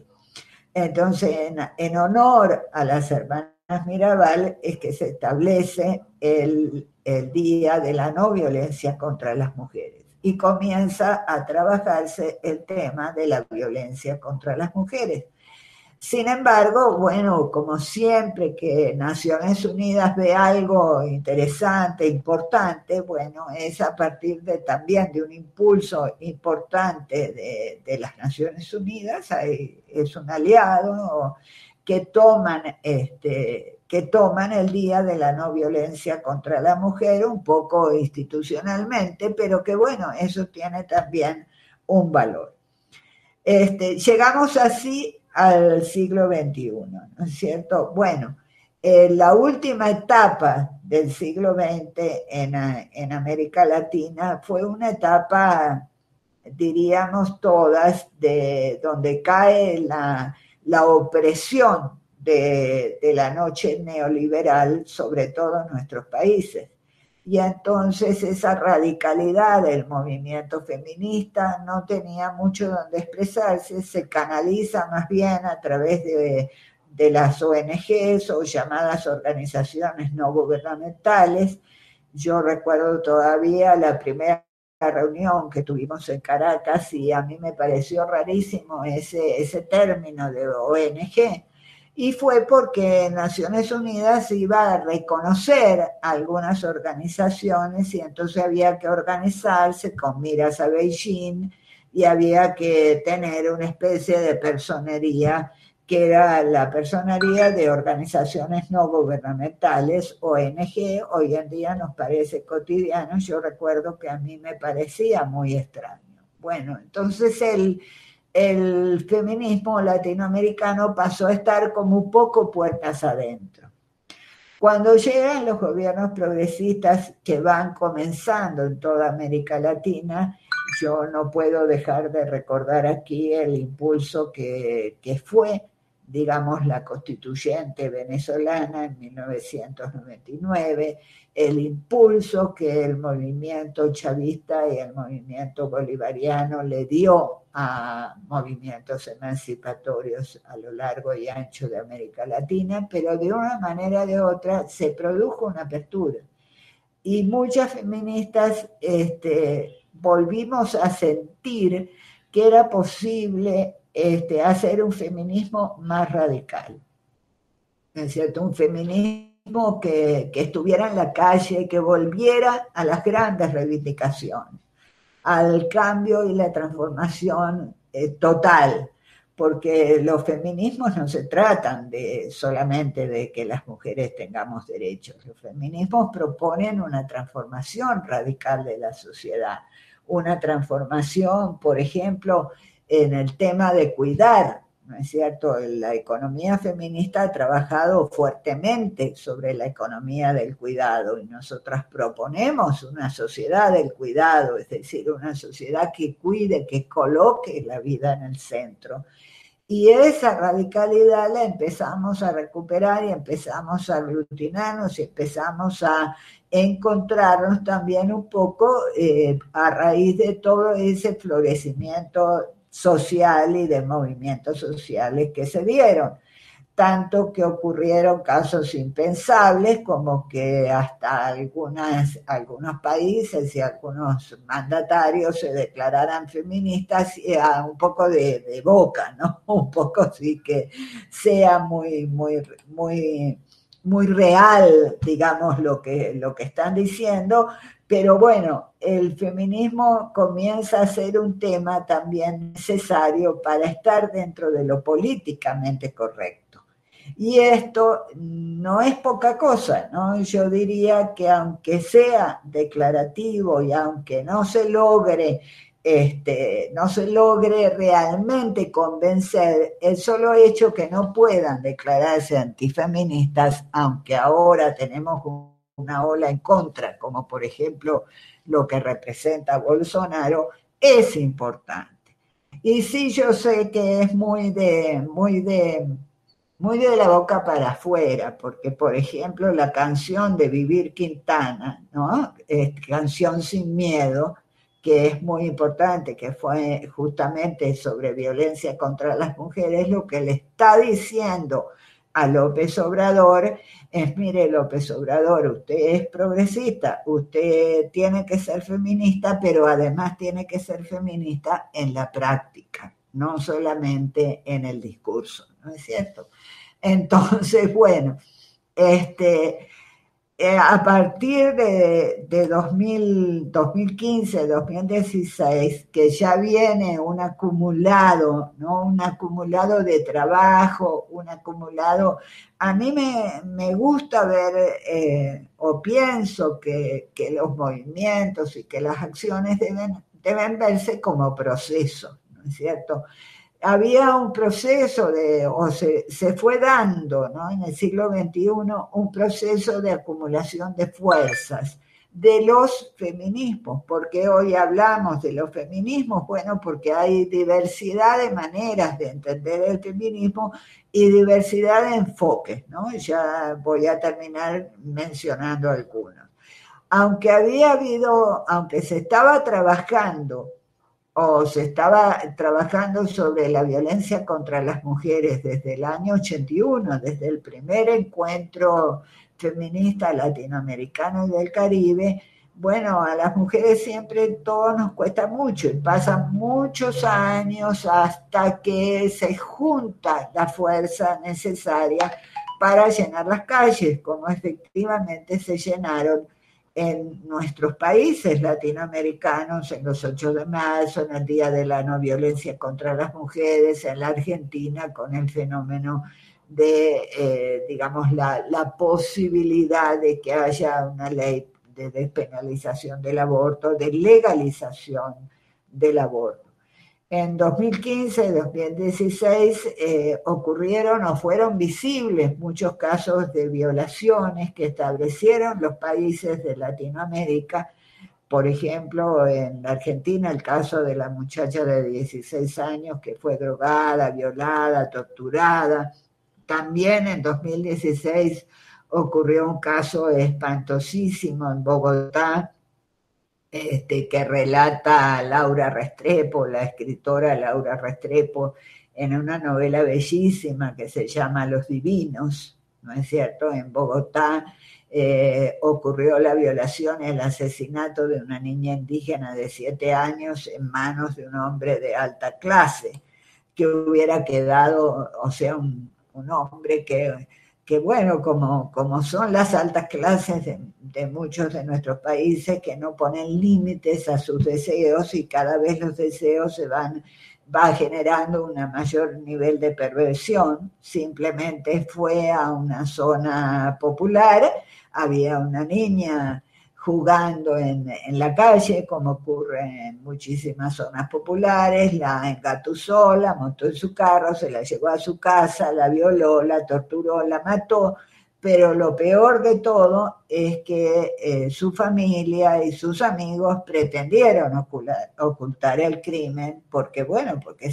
Entonces, en honor a las hermanas Mirabal es que se establece el Día de la No Violencia contra las Mujeres y comienza a trabajarse el tema de la violencia contra las mujeres. Sin embargo, bueno, como siempre que Naciones Unidas ve algo interesante, importante, bueno, es a partir también de un impulso importante de las Naciones Unidas, es un aliado que toman el Día de la No Violencia contra la Mujer, un poco institucionalmente, pero que bueno, eso tiene también un valor. Llegamos así al siglo XXI, ¿no es cierto? Bueno, la última etapa del siglo XX en América Latina fue una etapa, diríamos todas, donde cae la opresión de la noche neoliberal, sobre todo en nuestros países. Y entonces esa radicalidad del movimiento feminista no tenía mucho donde expresarse, se canaliza más bien a través de las ONGs o llamadas organizaciones no gubernamentales. Yo recuerdo todavía la primera reunión que tuvimos en Caracas y a mí me pareció rarísimo ese término de ONG. Y fue porque Naciones Unidas iba a reconocer algunas organizaciones y entonces había que organizarse con miras a Beijing y había que tener una especie de personería que era la personería de organizaciones no gubernamentales, ONG. Hoy en día nos parece cotidiano, yo recuerdo que a mí me parecía muy extraño. Bueno, entonces el feminismo latinoamericano pasó a estar como un poco puertas adentro. Cuando llegan los gobiernos progresistas que van comenzando en toda América Latina, yo no puedo dejar de recordar aquí el impulso que fue, digamos, la constituyente venezolana en 1999, el impulso que el movimiento chavista y el movimiento bolivariano le dio a movimientos emancipatorios a lo largo y ancho de América Latina, pero de una manera o de otra se produjo una apertura. Y muchas feministas volvimos a sentir que era posible hacer un feminismo más radical, ¿no es cierto? Un feminismo que estuviera en la calle, que volviera a las grandes reivindicaciones, al cambio y la transformación total, porque los feminismos no se tratan solamente de que las mujeres tengamos derechos, los feminismos proponen una transformación radical de la sociedad, una transformación, por ejemplo, en el tema de cuidar, ¿no es cierto? La economía feminista ha trabajado fuertemente sobre la economía del cuidado y nosotras proponemos una sociedad del cuidado, es decir, una sociedad que cuide, que coloque la vida en el centro. Y esa radicalidad la empezamos a recuperar y empezamos a aglutinarnos y empezamos a encontrarnos también un poco a raíz de todo ese florecimiento social y de movimientos sociales que se dieron. tanto que ocurrieron casos impensables, como que hasta algunos países y algunos mandatarios se declararan feministas, y a un poco de boca, ¿no? Un poco sí que sea muy real, digamos, lo que están diciendo, pero bueno, el feminismo comienza a ser un tema también necesario para estar dentro de lo políticamente correcto. Y esto no es poca cosa, ¿no? Yo diría que aunque sea declarativo y aunque no se logre realmente convencer, el solo hecho que no puedan declararse antifeministas, aunque ahora tenemos una ola en contra, como por ejemplo lo que representa Bolsonaro, es importante. Y sí, yo sé que es muy de la boca para afuera, porque por ejemplo la canción de Vivir Quintana, ¿no? Canción sin miedo, que es muy importante, que fue justamente sobre violencia contra las mujeres, lo que le está diciendo a López Obrador es: mire, López Obrador, usted es progresista, usted tiene que ser feminista, pero además tiene que ser feminista en la práctica, no solamente en el discurso, ¿no es cierto? Entonces, bueno, a partir de 2015, 2016, que ya viene un acumulado, ¿no? Un acumulado de trabajo, un acumulado. A mí me gusta ver, o pienso que los movimientos y que las acciones deben verse como procesos, ¿no es cierto? Había un proceso se fue dando, ¿no? En el siglo XXI un proceso de acumulación de fuerzas de los feminismos. ¿Por qué hoy hablamos de los feminismos? Bueno, porque hay diversidad de maneras de entender el feminismo y diversidad de enfoques, ¿no? Ya voy a terminar mencionando algunos. Aunque se estaba trabajando sobre la violencia contra las mujeres desde el año 81, desde el primer encuentro feminista latinoamericano y del Caribe. Bueno, a las mujeres siempre todo nos cuesta mucho y pasan muchos años hasta que se junta la fuerza necesaria para llenar las calles, como efectivamente se llenaron en nuestros países latinoamericanos, en los 8 de marzo, en el Día de la No Violencia contra las Mujeres, en la Argentina, con el fenómeno de, digamos, la posibilidad de que haya una ley de despenalización del aborto, de legalización del aborto. En 2015 y 2016 ocurrieron o fueron visibles muchos casos de violaciones que establecieron los países de Latinoamérica. Por ejemplo, en la Argentina, el caso de la muchacha de 16 años que fue drogada, violada, torturada. También en 2016 ocurrió un caso espantosísimo en Bogotá, que relata Laura Restrepo, la escritora Laura Restrepo, en una novela bellísima que se llama Los Divinos, ¿no es cierto? En Bogotá ocurrió la violación y el asesinato de una niña indígena de 7 años en manos de un hombre de alta clase, que hubiera quedado, o sea, un hombre que bueno, como son las altas clases de muchos de nuestros países, que no ponen límites a sus deseos y cada vez los deseos va generando un mayor nivel de perversión. Simplemente fue a una zona popular, había una niña jugando en la calle, como ocurre en muchísimas zonas populares, la engatusó, la montó en su carro, se la llevó a su casa, la violó, la torturó, la mató, pero lo peor de todo es que su familia y sus amigos pretendieron ocultar el crimen, porque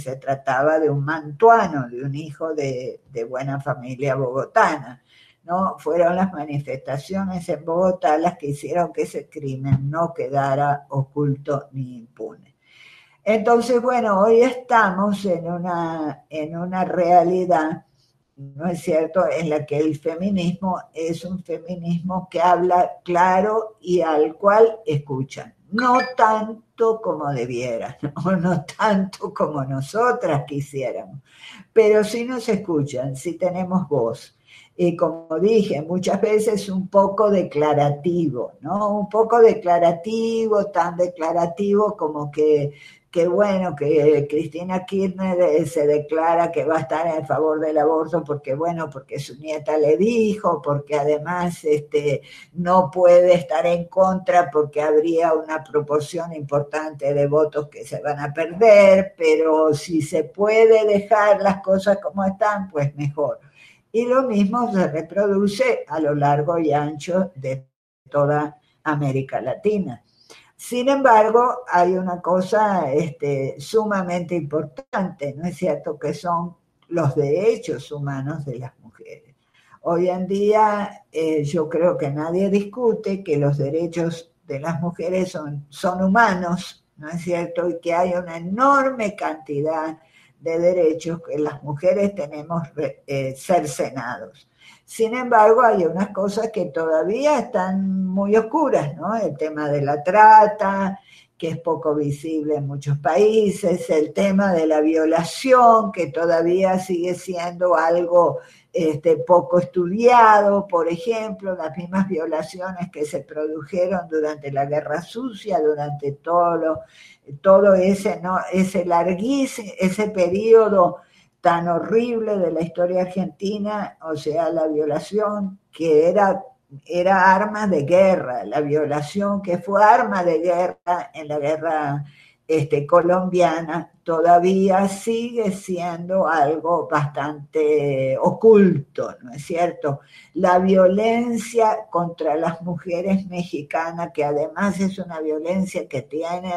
se trataba de un mantuano, de un hijo de buena familia bogotana. ¿No? Fueron las manifestaciones en Bogotá las que hicieron que ese crimen no quedara oculto ni impune. Entonces, bueno, hoy estamos en una realidad ¿no es cierto?, en la que el feminismo es un feminismo que habla claro y al cual escuchan. No tanto como debiera, no tanto como nosotras quisiéramos, pero sí nos escuchan, sí tenemos voz. Y como dije, muchas veces un poco declarativo, ¿no? Un poco declarativo, tan declarativo como que bueno, que Cristina Kirchner se declara que va a estar en favor del aborto porque, bueno, porque su nieta le dijo, porque además no puede estar en contra porque habría una proporción importante de votos que se van a perder, pero si se puede dejar las cosas como están, pues mejor. Y lo mismo se reproduce a lo largo y ancho de toda América Latina. Sin embargo, hay una cosa sumamente importante, ¿no es cierto?, que son los derechos humanos de las mujeres. Hoy en día yo creo que nadie discute que los derechos de las mujeres son humanos, ¿no es cierto?, y que hay una enorme cantidad de derechos que las mujeres tenemos cercenados. Sin embargo, hay unas cosas que todavía están muy oscuras, ¿no? El tema de la trata, que es poco visible en muchos países, el tema de la violación, que todavía sigue siendo algo poco estudiado, por ejemplo, las mismas violaciones que se produjeron durante la Guerra Sucia, durante todo ese, ¿no?, ese larguísimo, ese periodo tan horrible de la historia argentina, o sea, la violación que era arma de guerra, la violación que fue arma de guerra en la guerra colombiana, todavía sigue siendo algo bastante oculto, ¿no es cierto? La violencia contra las mujeres mexicanas, que además es una violencia que tiene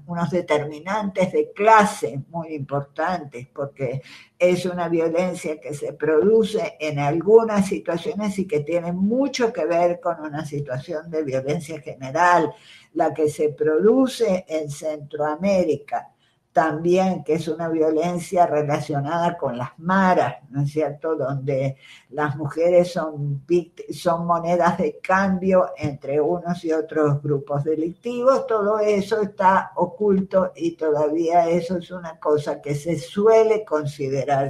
unos determinantes de clase muy importantes, porque es una violencia que se produce en algunas situaciones y que tiene mucho que ver con una situación de violencia general, la que se produce en Centroamérica también, que es una violencia relacionada con las maras, ¿no es cierto?, donde las mujeres son monedas de cambio entre unos y otros grupos delictivos. Todo eso está oculto y todavía eso es una cosa que se suele considerar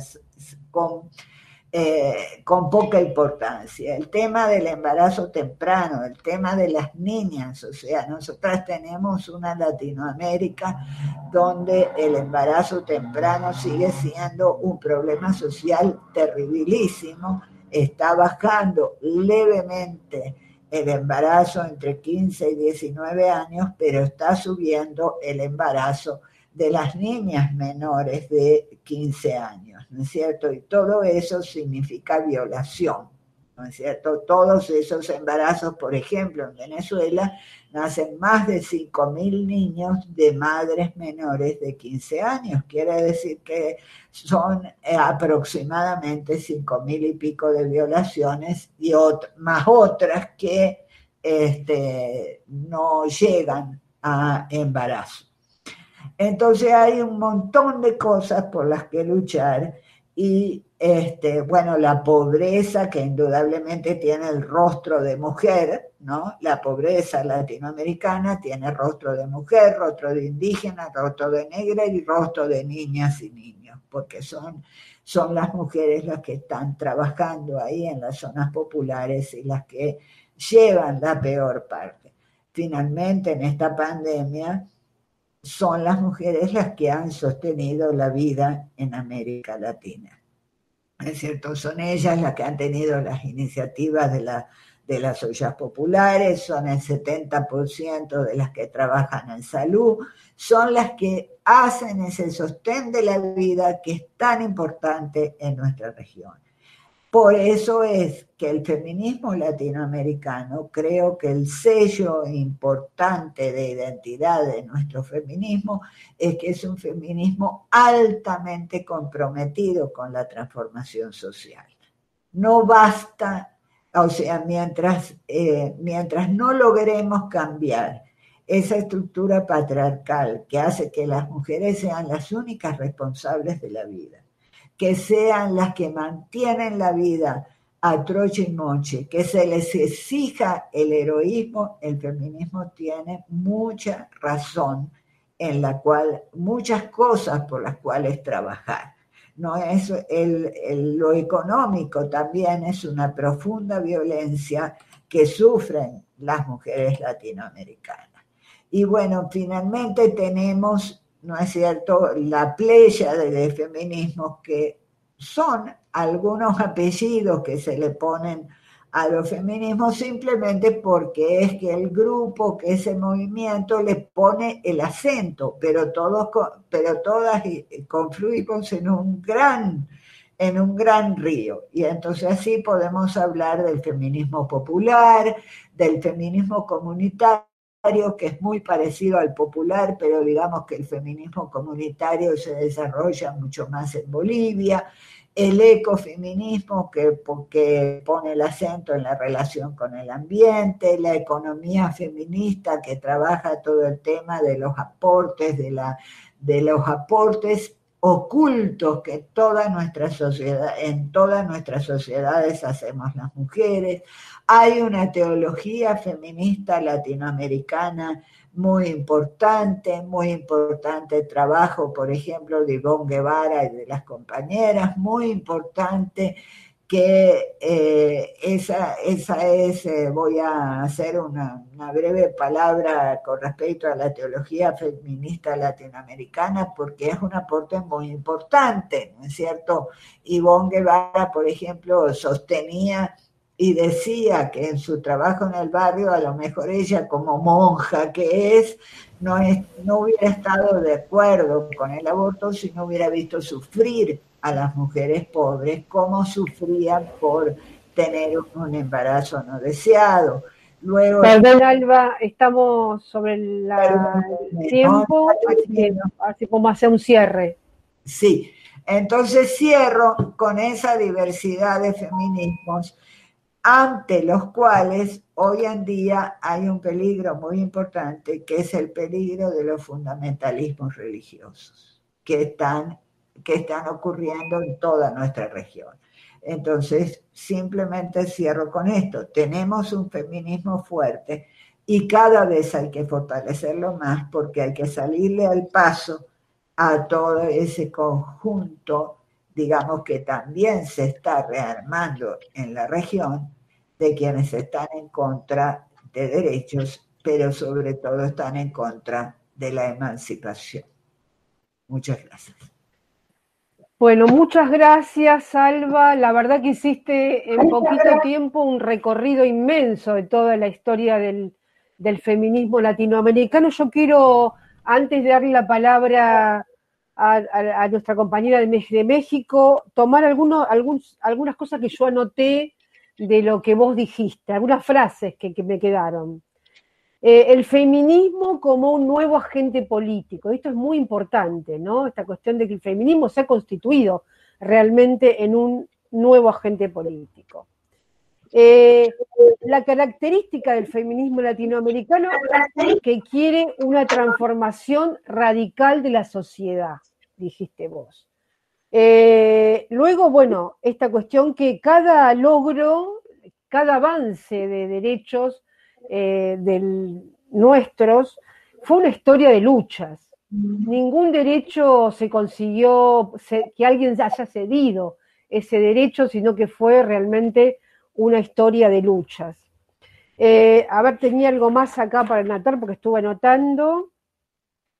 con poca importancia. El tema del embarazo temprano, el tema de las niñas, o sea, nosotras tenemos una Latinoamérica donde el embarazo temprano sigue siendo un problema social terribilísimo, está bajando levemente el embarazo entre 15 y 19 años, pero está subiendo el embarazo de las niñas menores de 15 años, ¿no es cierto? Y todo eso significa violación, ¿no es cierto? Todos esos embarazos, por ejemplo, en Venezuela nacen más de 5.000 niños de madres menores de 15 años. Quiere decir que son aproximadamente 5.000 y pico de violaciones y más otras que no llegan a embarazo. Entonces hay un montón de cosas por las que luchar y bueno, la pobreza que indudablemente tiene el rostro de mujer, ¿no? La pobreza latinoamericana tiene rostro de mujer, rostro de indígena, rostro de negra y rostro de niñas y niños, porque son las mujeres las que están trabajando ahí en las zonas populares y las que llevan la peor parte. Finalmente, en esta pandemia, son las mujeres las que han sostenido la vida en América Latina. ¿Es cierto? Son ellas las que han tenido las iniciativas de las ollas populares, son el 70% de las que trabajan en salud, son las que hacen ese sostén de la vida que es tan importante en nuestra región. Por eso es que el feminismo latinoamericano, creo que el sello importante de identidad de nuestro feminismo es que es un feminismo altamente comprometido con la transformación social. No basta, o sea, mientras no logremos cambiar esa estructura patriarcal que hace que las mujeres sean las únicas responsables de la vida, que sean las que mantienen la vida a troche y moche, que se les exija el heroísmo, el feminismo tiene mucha razón en la cual, muchas cosas por las cuales trabajar. No es lo económico también es una profunda violencia que sufren las mujeres latinoamericanas. Y bueno, finalmente tenemos, ¿no es cierto?, la pléyade de feminismos que son algunos apellidos que se le ponen a los feminismos simplemente porque es que el grupo, que ese movimiento le pone el acento, pero todas confluimos en un gran río. Y entonces así podemos hablar del feminismo popular, del feminismo comunitario, que es muy parecido al popular, pero digamos que el feminismo comunitario se desarrolla mucho más en Bolivia, el ecofeminismo que pone el acento en la relación con el ambiente, la economía feminista que trabaja todo el tema de los aportes, de los aportes ocultos que en todas nuestras sociedades hacemos las mujeres. Hay una teología feminista latinoamericana muy importante trabajo, por ejemplo, de Ivonne Guevara y de las compañeras, muy importante que esa es, voy a hacer una breve palabra con respecto a la teología feminista latinoamericana, porque es un aporte muy importante, ¿no es cierto? Ivonne Guevara, por ejemplo, sostenía y decía que en su trabajo en el barrio, a lo mejor ella como monja que no hubiera estado de acuerdo con el aborto si no hubiera visto sufrir a las mujeres pobres como sufrían por tener un embarazo no deseado. Luego, perdón, Alba, estamos sobre el tiempo, así como hacer un cierre. Sí, entonces cierro con esa diversidad de feminismos ante los cuales hoy en día hay un peligro muy importante, que es el peligro de los fundamentalismos religiosos que están ocurriendo en toda nuestra región. Entonces, simplemente cierro con esto. Tenemos un feminismo fuerte y cada vez hay que fortalecerlo más porque hay que salirle al paso a todo ese conjunto, digamos, que también se está rearmando en la región, de quienes están en contra de derechos, pero sobre todo están en contra de la emancipación. Muchas gracias. Bueno, muchas gracias, Alba. La verdad que hiciste en poquito tiempo un recorrido inmenso de toda la historia del feminismo latinoamericano. Yo quiero, antes de darle la palabra a nuestra compañera de México, tomar algunas cosas que yo anoté de lo que vos dijiste, algunas frases que me quedaron. El feminismo como un nuevo agente político. Esto es muy importante, ¿no? Esta cuestión de que el feminismo se ha constituido realmente en un nuevo agente político. La característica del feminismo latinoamericano es que quiere una transformación radical de la sociedad, dijiste vos. Luego, bueno, esta cuestión que cada logro, cada avance de derechos nuestros fue una historia de luchas. Ningún derecho se consiguió que alguien haya cedido ese derecho, sino que fue realmente una historia de luchas. A ver, tenía algo más acá para anotar porque estuve anotando.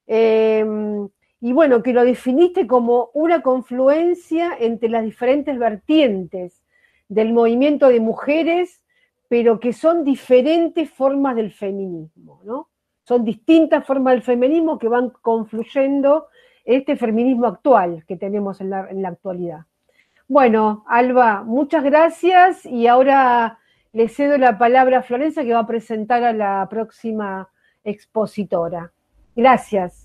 Y bueno, que lo definiste como una confluencia entre las diferentes vertientes del movimiento de mujeres, pero que son diferentes formas del feminismo, ¿no? Son distintas formas del feminismo que van confluyendo en este feminismo actual que tenemos en la actualidad. Bueno, Alba, muchas gracias y ahora le cedo la palabra a Florencia que va a presentar a la próxima expositora. Gracias.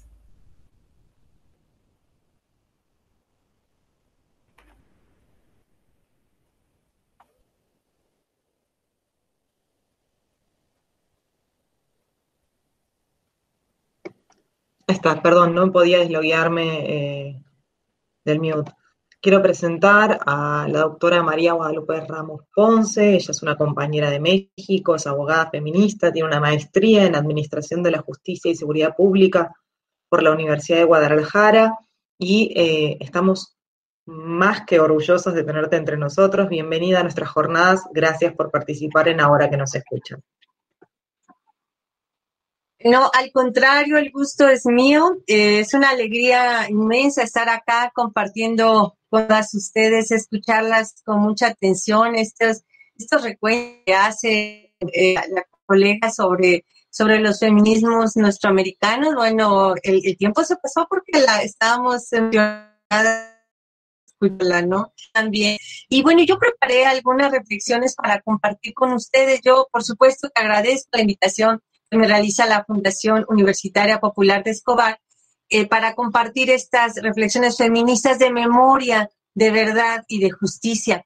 Está, perdón, no podía desloguearme del mute. Quiero presentar a la doctora María Guadalupe Ramos Ponce. Ella es una compañera de México, es abogada feminista, tiene una maestría en Administración de la Justicia y Seguridad Pública por la Universidad de Guadalajara y estamos más que orgullosos de tenerte entre nosotros. Bienvenida a nuestras jornadas. Gracias por participar en Ahora que nos escuchan. No, al contrario, el gusto es mío. Es una alegría inmensa estar acá compartiendo con todas ustedes, escucharlas con mucha atención, estos recuentos que hace la colega sobre los feminismos nuestroamericanos. Bueno, el tiempo se pasó porque estábamos emocionadas, ¿no? También. Y bueno, yo preparé algunas reflexiones para compartir con ustedes. Yo, por supuesto, que agradezco la invitación que me realiza la Fundación Universitaria Popular de Escobar para compartir estas reflexiones feministas de memoria, de verdad y de justicia.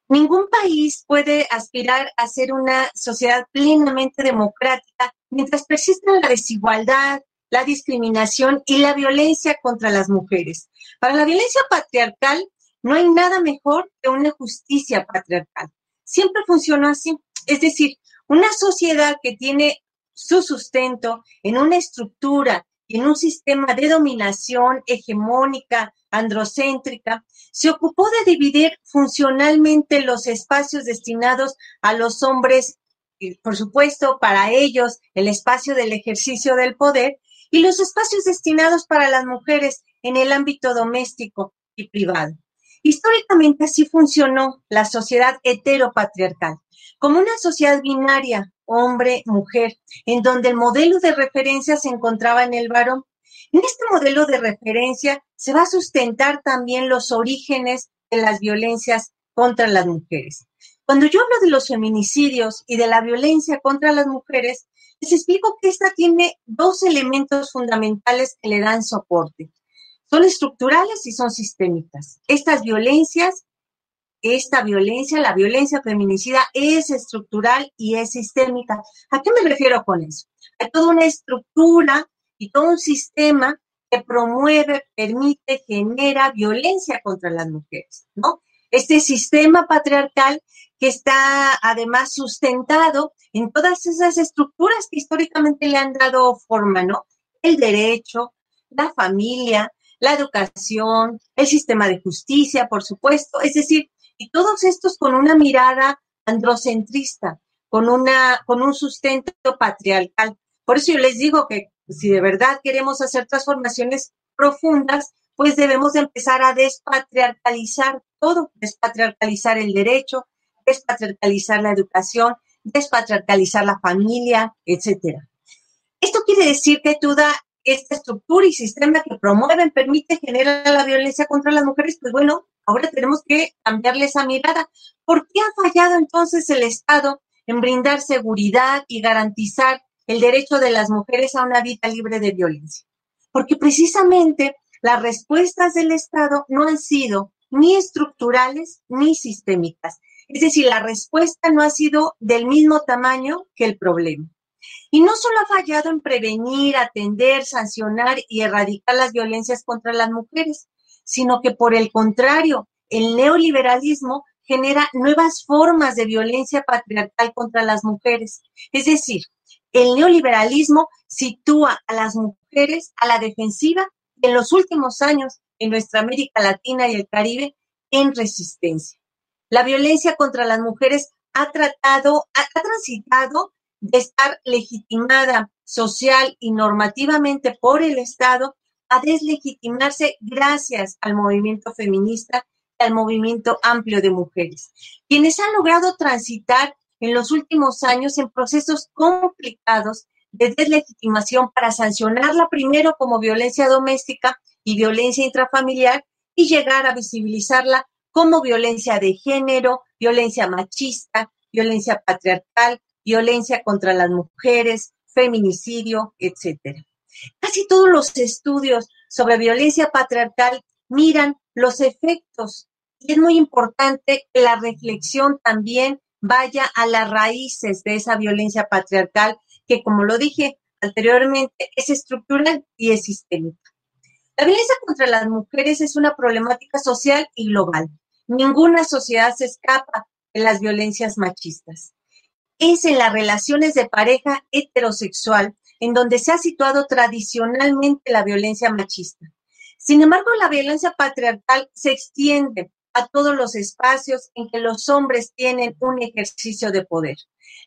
Ningún país puede aspirar a ser una sociedad plenamente democrática mientras persista la desigualdad, la discriminación y la violencia contra las mujeres. Para la violencia patriarcal no hay nada mejor que una justicia patriarcal. Siempre funcionó así. Es decir, una sociedad que tiene su sustento en una estructura y en un sistema de dominación hegemónica, androcéntrica, se ocupó de dividir funcionalmente los espacios destinados a los hombres, y por supuesto, para ellos, el espacio del ejercicio del poder, y los espacios destinados para las mujeres en el ámbito doméstico y privado. Históricamente así funcionó la sociedad heteropatriarcal, como una sociedad binaria, hombre-mujer, en donde el modelo de referencia se encontraba en el varón. En este modelo de referencia se va a sustentar también los orígenes de las violencias contra las mujeres. Cuando yo hablo de los feminicidios y de la violencia contra las mujeres, les explico que esta tiene dos elementos fundamentales que le dan soporte. Son estructurales y son sistémicas. Esta violencia, la violencia feminicida, es estructural y es sistémica. ¿A qué me refiero con eso? Hay toda una estructura y todo un sistema que promueve, permite, genera violencia contra las mujeres, ¿no? Este sistema patriarcal que está además sustentado en todas esas estructuras que históricamente le han dado forma, ¿no? El derecho, la familia, la educación, el sistema de justicia, por supuesto, es decir, y todos estos con una mirada androcentrista, con un sustento patriarcal. Por eso yo les digo que si de verdad queremos hacer transformaciones profundas, pues debemos de empezar a despatriarcalizar todo, despatriarcalizar el derecho, despatriarcalizar la educación, despatriarcalizar la familia, etcétera. Esto quiere decir que toda esta estructura y sistema que promueven, permite, generar la violencia contra las mujeres, pues bueno, ahora tenemos que cambiarle esa mirada. ¿Por qué ha fallado entonces el Estado en brindar seguridad y garantizar el derecho de las mujeres a una vida libre de violencia? Porque precisamente las respuestas del Estado no han sido ni estructurales ni sistémicas. Es decir, la respuesta no ha sido del mismo tamaño que el problema. Y no solo ha fallado en prevenir, atender, sancionar y erradicar las violencias contra las mujeres, sino que por el contrario, el neoliberalismo genera nuevas formas de violencia patriarcal contra las mujeres. Es decir, el neoliberalismo sitúa a las mujeres a la defensiva y en los últimos años en nuestra América Latina y el Caribe en resistencia. La violencia contra las mujeres ha transitado de estar legitimada social y normativamente por el Estado a deslegitimarse gracias al movimiento feminista y al movimiento amplio de mujeres, quienes han logrado transitar en los últimos años en procesos complicados de deslegitimación para sancionarla primero como violencia doméstica y violencia intrafamiliar y llegar a visibilizarla como violencia de género, violencia machista, violencia patriarcal, violencia contra las mujeres, feminicidio, etcétera. Casi todos los estudios sobre violencia patriarcal miran los efectos y es muy importante que la reflexión también vaya a las raíces de esa violencia patriarcal que, como lo dije anteriormente, es estructural y es sistémica. La violencia contra las mujeres es una problemática social y global. Ninguna sociedad se escapa de las violencias machistas. Es en las relaciones de pareja heterosexual en donde se ha situado tradicionalmente la violencia machista. Sin embargo, la violencia patriarcal se extiende a todos los espacios en que los hombres tienen un ejercicio de poder.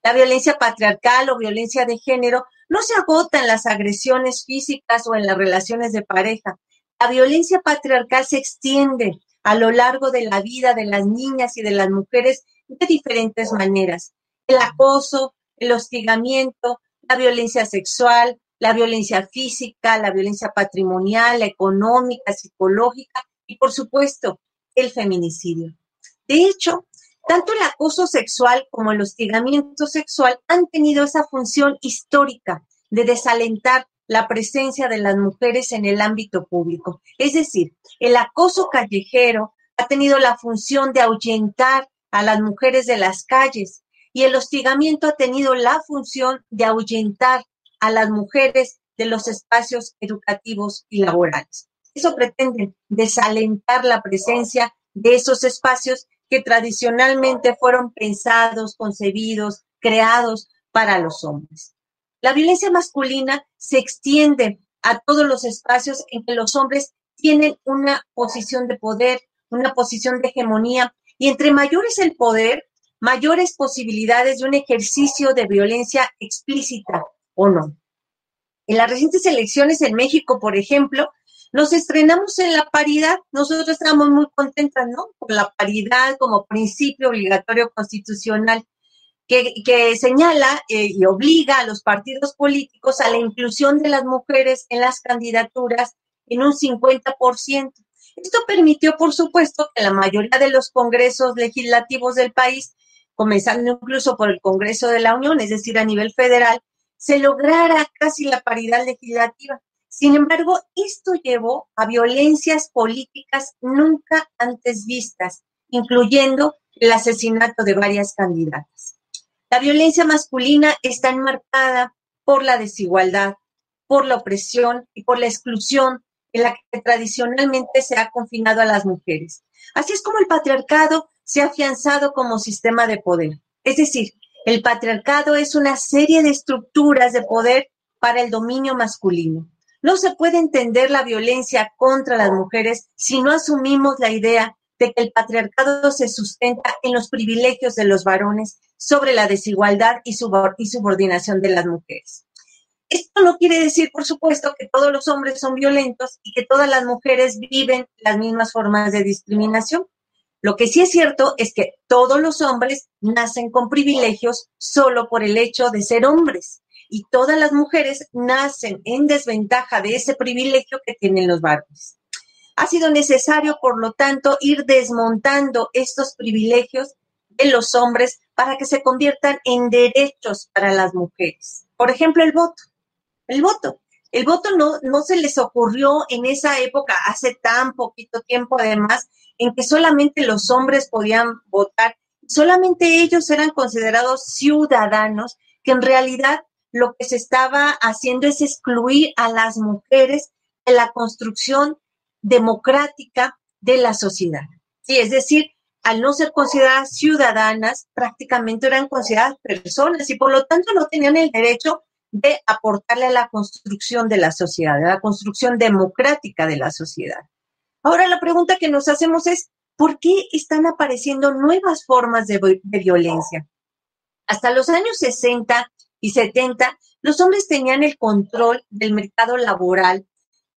La violencia patriarcal o violencia de género no se agota en las agresiones físicas o en las relaciones de pareja. La violencia patriarcal se extiende a lo largo de la vida de las niñas y de las mujeres de diferentes maneras. El acoso, el hostigamiento, la violencia sexual, la violencia física, la violencia patrimonial, la económica, psicológica y, por supuesto, el feminicidio. De hecho, tanto el acoso sexual como el hostigamiento sexual han tenido esa función histórica de desalentar la presencia de las mujeres en el ámbito público. Es decir, el acoso callejero ha tenido la función de ahuyentar a las mujeres de las calles y el hostigamiento ha tenido la función de ahuyentar a las mujeres de los espacios educativos y laborales. Eso pretende desalentar la presencia de esos espacios que tradicionalmente fueron pensados, concebidos, creados para los hombres. La violencia masculina se extiende a todos los espacios en que los hombres tienen una posición de poder, una posición de hegemonía, y entre mayor es el poder, mayores posibilidades de un ejercicio de violencia explícita o no. En las recientes elecciones en México, por ejemplo, nos estrenamos en la paridad. Nosotros estábamos muy contentas, ¿no? Por la paridad como principio obligatorio constitucional que señala y obliga a los partidos políticos a la inclusión de las mujeres en las candidaturas en un 50%. Esto permitió, por supuesto, que la mayoría de los congresos legislativos del país, comenzando incluso por el Congreso de la Unión, es decir, a nivel federal, se lograra casi la paridad legislativa. Sin embargo, esto llevó a violencias políticas nunca antes vistas, incluyendo el asesinato de varias candidatas. La violencia masculina está enmarcada por la desigualdad, por la opresión y por la exclusión en la que tradicionalmente se ha confinado a las mujeres. Así es como el patriarcado se ha afianzado como sistema de poder. Es decir, el patriarcado es una serie de estructuras de poder para el dominio masculino. No se puede entender la violencia contra las mujeres si no asumimos la idea de que el patriarcado se sustenta en los privilegios de los varones sobre la desigualdad y subordinación de las mujeres. Esto no quiere decir, por supuesto, que todos los hombres son violentos y que todas las mujeres viven las mismas formas de discriminación. Lo que sí es cierto es que todos los hombres nacen con privilegios solo por el hecho de ser hombres y todas las mujeres nacen en desventaja de ese privilegio que tienen los varones. Ha sido necesario, por lo tanto, ir desmontando estos privilegios de los hombres para que se conviertan en derechos para las mujeres. Por ejemplo, el voto. El voto no se les ocurrió en esa época, hace tan poquito tiempo además, en que solamente los hombres podían votar, solamente ellos eran considerados ciudadanos, que en realidad lo que se estaba haciendo es excluir a las mujeres de la construcción democrática de la sociedad. Sí, es decir, al no ser consideradas ciudadanas, prácticamente eran consideradas personas y por lo tanto no tenían el derecho de aportarle a la construcción de la sociedad, a la construcción democrática de la sociedad. Ahora la pregunta que nos hacemos es, ¿por qué están apareciendo nuevas formas de violencia? Hasta los años 60 y 70, los hombres tenían el control del mercado laboral,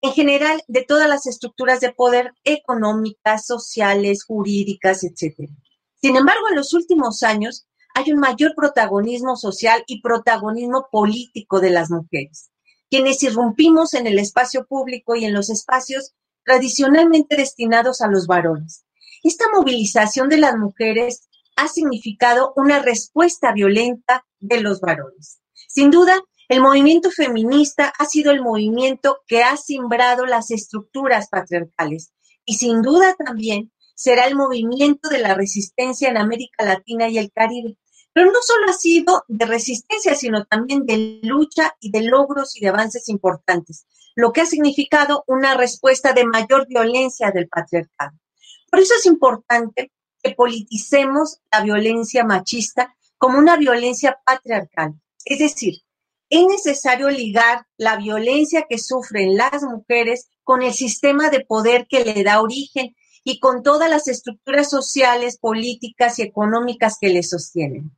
en general de todas las estructuras de poder económicas, sociales, jurídicas, etc. Sin embargo, en los últimos años hay un mayor protagonismo social y protagonismo político de las mujeres, quienes irrumpimos en el espacio público y en los espacios tradicionalmente destinados a los varones. Esta movilización de las mujeres ha significado una respuesta violenta de los varones. Sin duda, el movimiento feminista ha sido el movimiento que ha simbrado las estructuras patriarcales y sin duda también será el movimiento de la resistencia en América Latina y el Caribe. Pero no solo ha sido de resistencia, sino también de lucha y de logros y de avances importantes, lo que ha significado una respuesta de mayor violencia del patriarcado. Por eso es importante que politicemos la violencia machista como una violencia patriarcal. Es decir, es necesario ligar la violencia que sufren las mujeres con el sistema de poder que le da origen y con todas las estructuras sociales, políticas y económicas que le sostienen.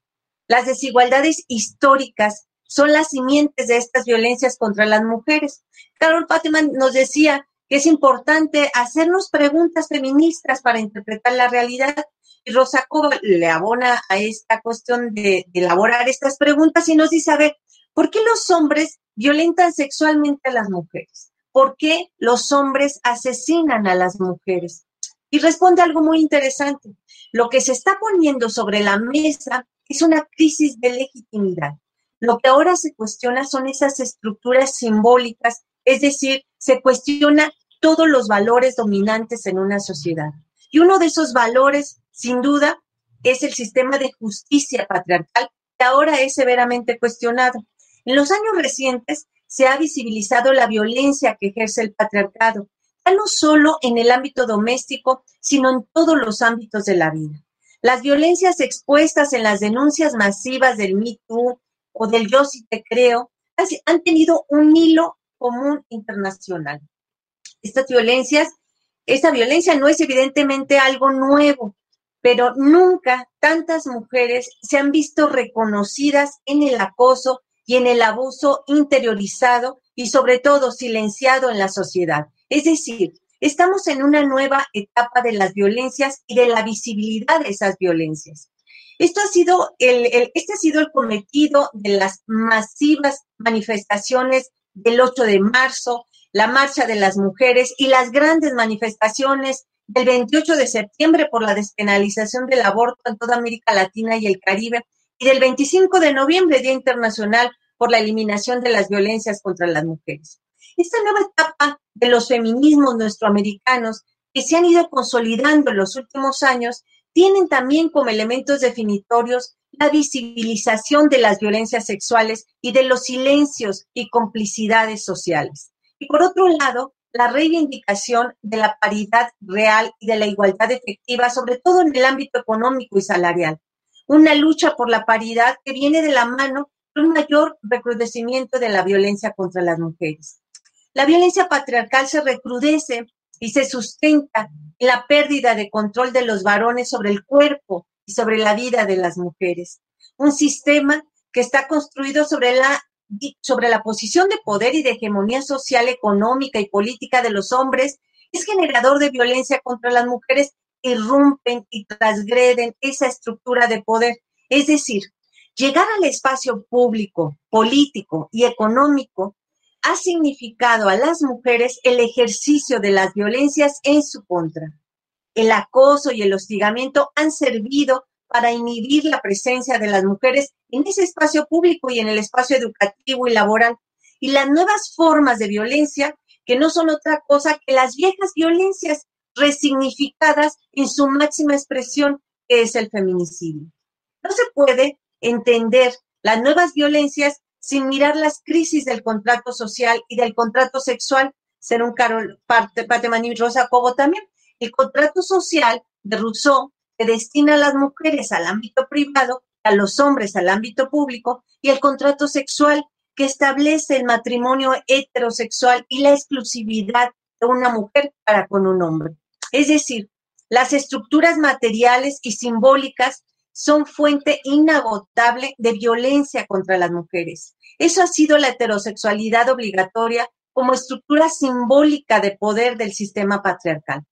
Las desigualdades históricas son las simientes de estas violencias contra las mujeres. Carol Pateman nos decía que es importante hacernos preguntas feministas para interpretar la realidad. Y Rosa Cova le abona a esta cuestión de elaborar estas preguntas y nos dice, a ver, ¿por qué los hombres violentan sexualmente a las mujeres? ¿Por qué los hombres asesinan a las mujeres? Y responde algo muy interesante. Lo que se está poniendo sobre la mesa es una crisis de legitimidad. Lo que ahora se cuestiona son esas estructuras simbólicas, es decir, se cuestiona todos los valores dominantes en una sociedad. Y uno de esos valores, sin duda, es el sistema de justicia patriarcal, que ahora es severamente cuestionado. En los años recientes se ha visibilizado la violencia que ejerce el patriarcado, ya no solo en el ámbito doméstico, sino en todos los ámbitos de la vida. Las violencias expuestas en las denuncias masivas del Me Too o del Yo sí te creo han tenido un hilo común internacional. Esta violencia no es evidentemente algo nuevo, pero nunca tantas mujeres se han visto reconocidas en el acoso y en el abuso interiorizado y sobre todo silenciado en la sociedad. Es decir, estamos en una nueva etapa de las violencias y de la visibilidad de esas violencias. Este ha sido el cometido de las masivas manifestaciones del 8 de marzo, la Marcha de las Mujeres y las grandes manifestaciones del 28 de septiembre por la despenalización del aborto en toda América Latina y el Caribe, y del 25 de noviembre, Día Internacional por la Eliminación de las Violencias contra las Mujeres. Esta nueva etapa de los feminismos nuestroamericanos que se han ido consolidando en los últimos años tienen también como elementos definitorios la visibilización de las violencias sexuales y de los silencios y complicidades sociales. Y por otro lado, la reivindicación de la paridad real y de la igualdad efectiva, sobre todo en el ámbito económico y salarial. Una lucha por la paridad que viene de la mano de un mayor recrudecimiento de la violencia contra las mujeres. La violencia patriarcal se recrudece y se sustenta en la pérdida de control de los varones sobre el cuerpo y sobre la vida de las mujeres. Un sistema que está construido sobre la posición de poder y de hegemonía social, económica y política de los hombres, es generador de violencia contra las mujeres que irrumpen y transgreden esa estructura de poder. Es decir, llegar al espacio público, político y económico ha significado a las mujeres el ejercicio de las violencias en su contra. El acoso y el hostigamiento han servido para inhibir la presencia de las mujeres en ese espacio público y en el espacio educativo y laboral. Y las nuevas formas de violencia, que no son otra cosa que las viejas violencias resignificadas en su máxima expresión, que es el feminicidio. No se puede entender las nuevas violencias sin mirar las crisis del contrato social y del contrato sexual, según Carol Pateman y Rosa Cobo también. El contrato social de Rousseau que destina a las mujeres al ámbito privado, a los hombres al ámbito público, y el contrato sexual que establece el matrimonio heterosexual y la exclusividad de una mujer para con un hombre. Es decir, las estructuras materiales y simbólicas son fuente inagotable de violencia contra las mujeres. Eso ha sido la heterosexualidad obligatoria como estructura simbólica de poder del sistema patriarcal.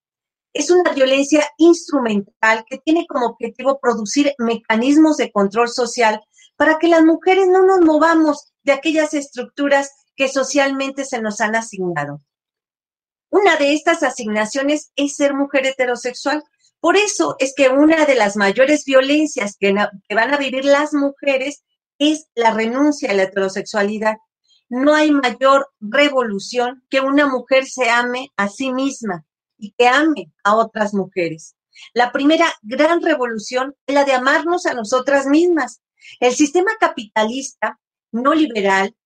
Es una violencia instrumental que tiene como objetivo producir mecanismos de control social para que las mujeres no nos movamos de aquellas estructuras que socialmente se nos han asignado. Una de estas asignaciones es ser mujer heterosexual. Por eso es que una de las mayores violencias que van a vivir las mujeres es la renuncia a la heterosexualidad. No hay mayor revolución que una mujer se ame a sí misma y que ame a otras mujeres. La primera gran revolución es la de amarnos a nosotras mismas, El sistema capitalista no liberal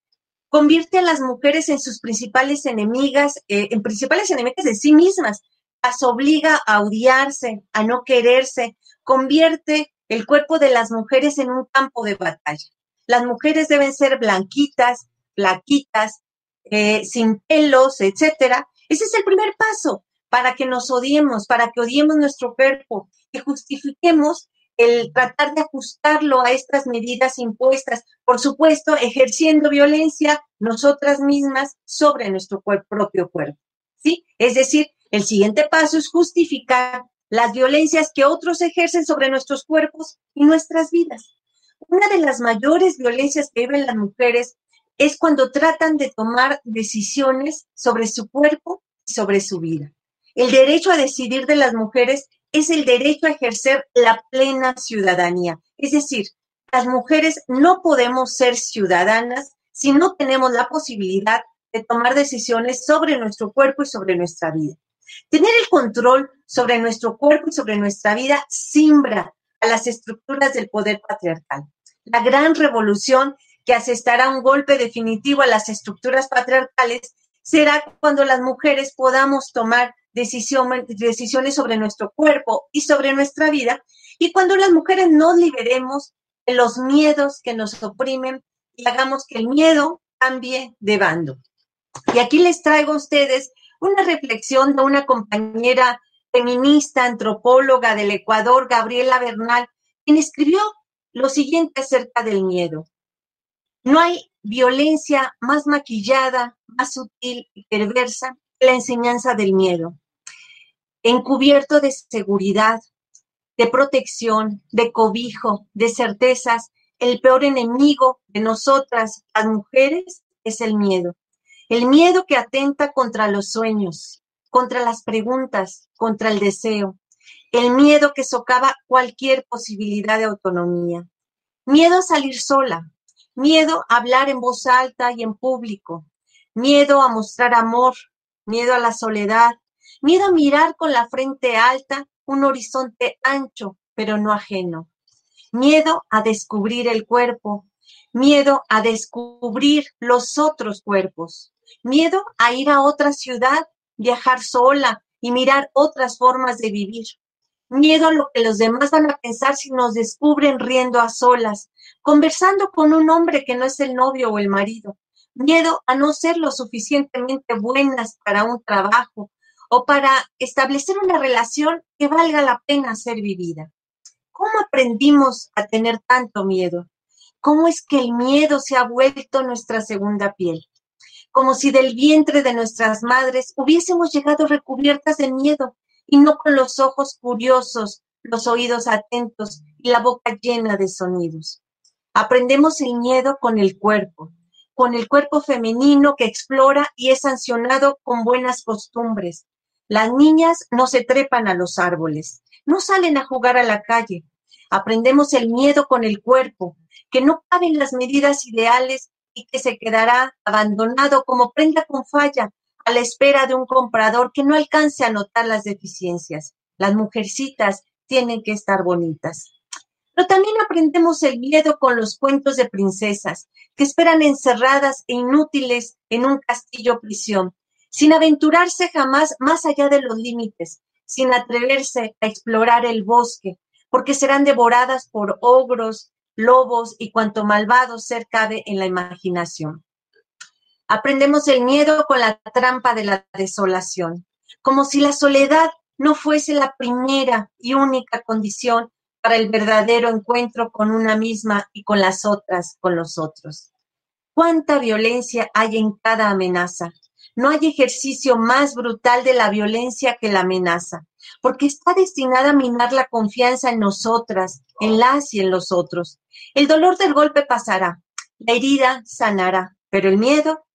convierte a las mujeres en sus principales enemigas, de sí mismas, las obliga a odiarse, a no quererse, convierte el cuerpo de las mujeres en un campo de batalla. Las mujeres deben ser blanquitas, flaquitas, sin pelos, etcétera. Ese es el primer paso para que nos odiemos, para que odiemos nuestro cuerpo, que justifiquemos el tratar de ajustarlo a estas medidas impuestas, por supuesto, ejerciendo violencia nosotras mismas sobre nuestro propio cuerpo, ¿sí? Es decir, el siguiente paso es justificar las violencias que otros ejercen sobre nuestros cuerpos y nuestras vidas. Una de las mayores violencias que viven las mujeres es cuando tratan de tomar decisiones sobre su cuerpo y sobre su vida. El derecho a decidir de las mujeres es el derecho a ejercer la plena ciudadanía. Es decir, las mujeres no podemos ser ciudadanas si no tenemos la posibilidad de tomar decisiones sobre nuestro cuerpo y sobre nuestra vida. Tener el control sobre nuestro cuerpo y sobre nuestra vida simbra a las estructuras del poder patriarcal. La gran revolución que asestará un golpe definitivo a las estructuras patriarcales será cuando las mujeres podamos tomar decisiones sobre nuestro cuerpo y sobre nuestra vida, y cuando las mujeres nos liberemos de los miedos que nos oprimen y hagamos que el miedo cambie de bando. Y aquí les traigo a ustedes una reflexión de una compañera feminista, antropóloga del Ecuador, Gabriela Bernal, quien escribió lo siguiente acerca del miedo. No hay violencia más maquillada, más sutil y perversa que la enseñanza del miedo. Encubierto de seguridad, de protección, de cobijo, de certezas, el peor enemigo de nosotras, las mujeres, es el miedo. El miedo que atenta contra los sueños, contra las preguntas, contra el deseo. El miedo que socava cualquier posibilidad de autonomía. Miedo a salir sola. Miedo a hablar en voz alta y en público. Miedo a mostrar amor. Miedo a la soledad. Miedo a mirar con la frente alta un horizonte ancho, pero no ajeno. Miedo a descubrir el cuerpo. Miedo a descubrir los otros cuerpos. Miedo a ir a otra ciudad, viajar sola y mirar otras formas de vivir. Miedo a lo que los demás van a pensar si nos descubren riendo a solas, conversando con un hombre que no es el novio o el marido. Miedo a no ser lo suficientemente buenas para un trabajo o para establecer una relación que valga la pena ser vivida. ¿Cómo aprendimos a tener tanto miedo? ¿Cómo es que el miedo se ha vuelto nuestra segunda piel? Como si del vientre de nuestras madres hubiésemos llegado recubiertas de miedo y no con los ojos curiosos, los oídos atentos y la boca llena de sonidos. Aprendemos el miedo con el cuerpo femenino que explora y es sancionado con buenas costumbres. Las niñas no se trepan a los árboles, no salen a jugar a la calle. Aprendemos el miedo con el cuerpo, que no cabe en las medidas ideales y que se quedará abandonado como prenda con falla a la espera de un comprador que no alcance a notar las deficiencias. Las mujercitas tienen que estar bonitas. Pero también aprendemos el miedo con los cuentos de princesas que esperan encerradas e inútiles en un castillo prisión, sin aventurarse jamás más allá de los límites, sin atreverse a explorar el bosque, porque serán devoradas por ogros, lobos y cuanto malvado ser cabe en la imaginación. Aprendemos el miedo con la trampa de la desolación, como si la soledad no fuese la primera y única condición para el verdadero encuentro con una misma y con las otras, con los otros. ¿Cuánta violencia hay en cada amenaza? No hay ejercicio más brutal de la violencia que la amenaza, porque está destinada a minar la confianza en nosotras, en las y en los otros. El dolor del golpe pasará, la herida sanará, pero el miedo,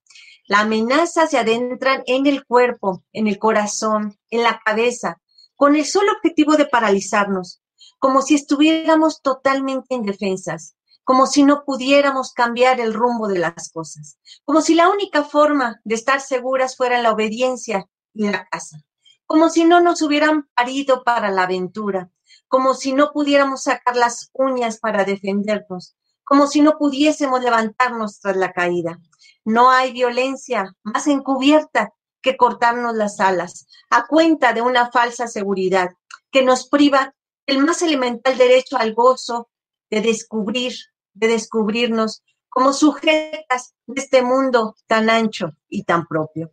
la amenaza se adentran en el cuerpo, en el corazón, en la cabeza, con el solo objetivo de paralizarnos, como si estuviéramos totalmente indefensas, como si no pudiéramos cambiar el rumbo de las cosas, como si la única forma de estar seguras fuera la obediencia y la caza, como si no nos hubieran parido para la aventura, como si no pudiéramos sacar las uñas para defendernos, como si no pudiésemos levantarnos tras la caída. No hay violencia más encubierta que cortarnos las alas, a cuenta de una falsa seguridad que nos priva del más elemental derecho al gozo de descubrirnos como sujetas de este mundo tan ancho y tan propio.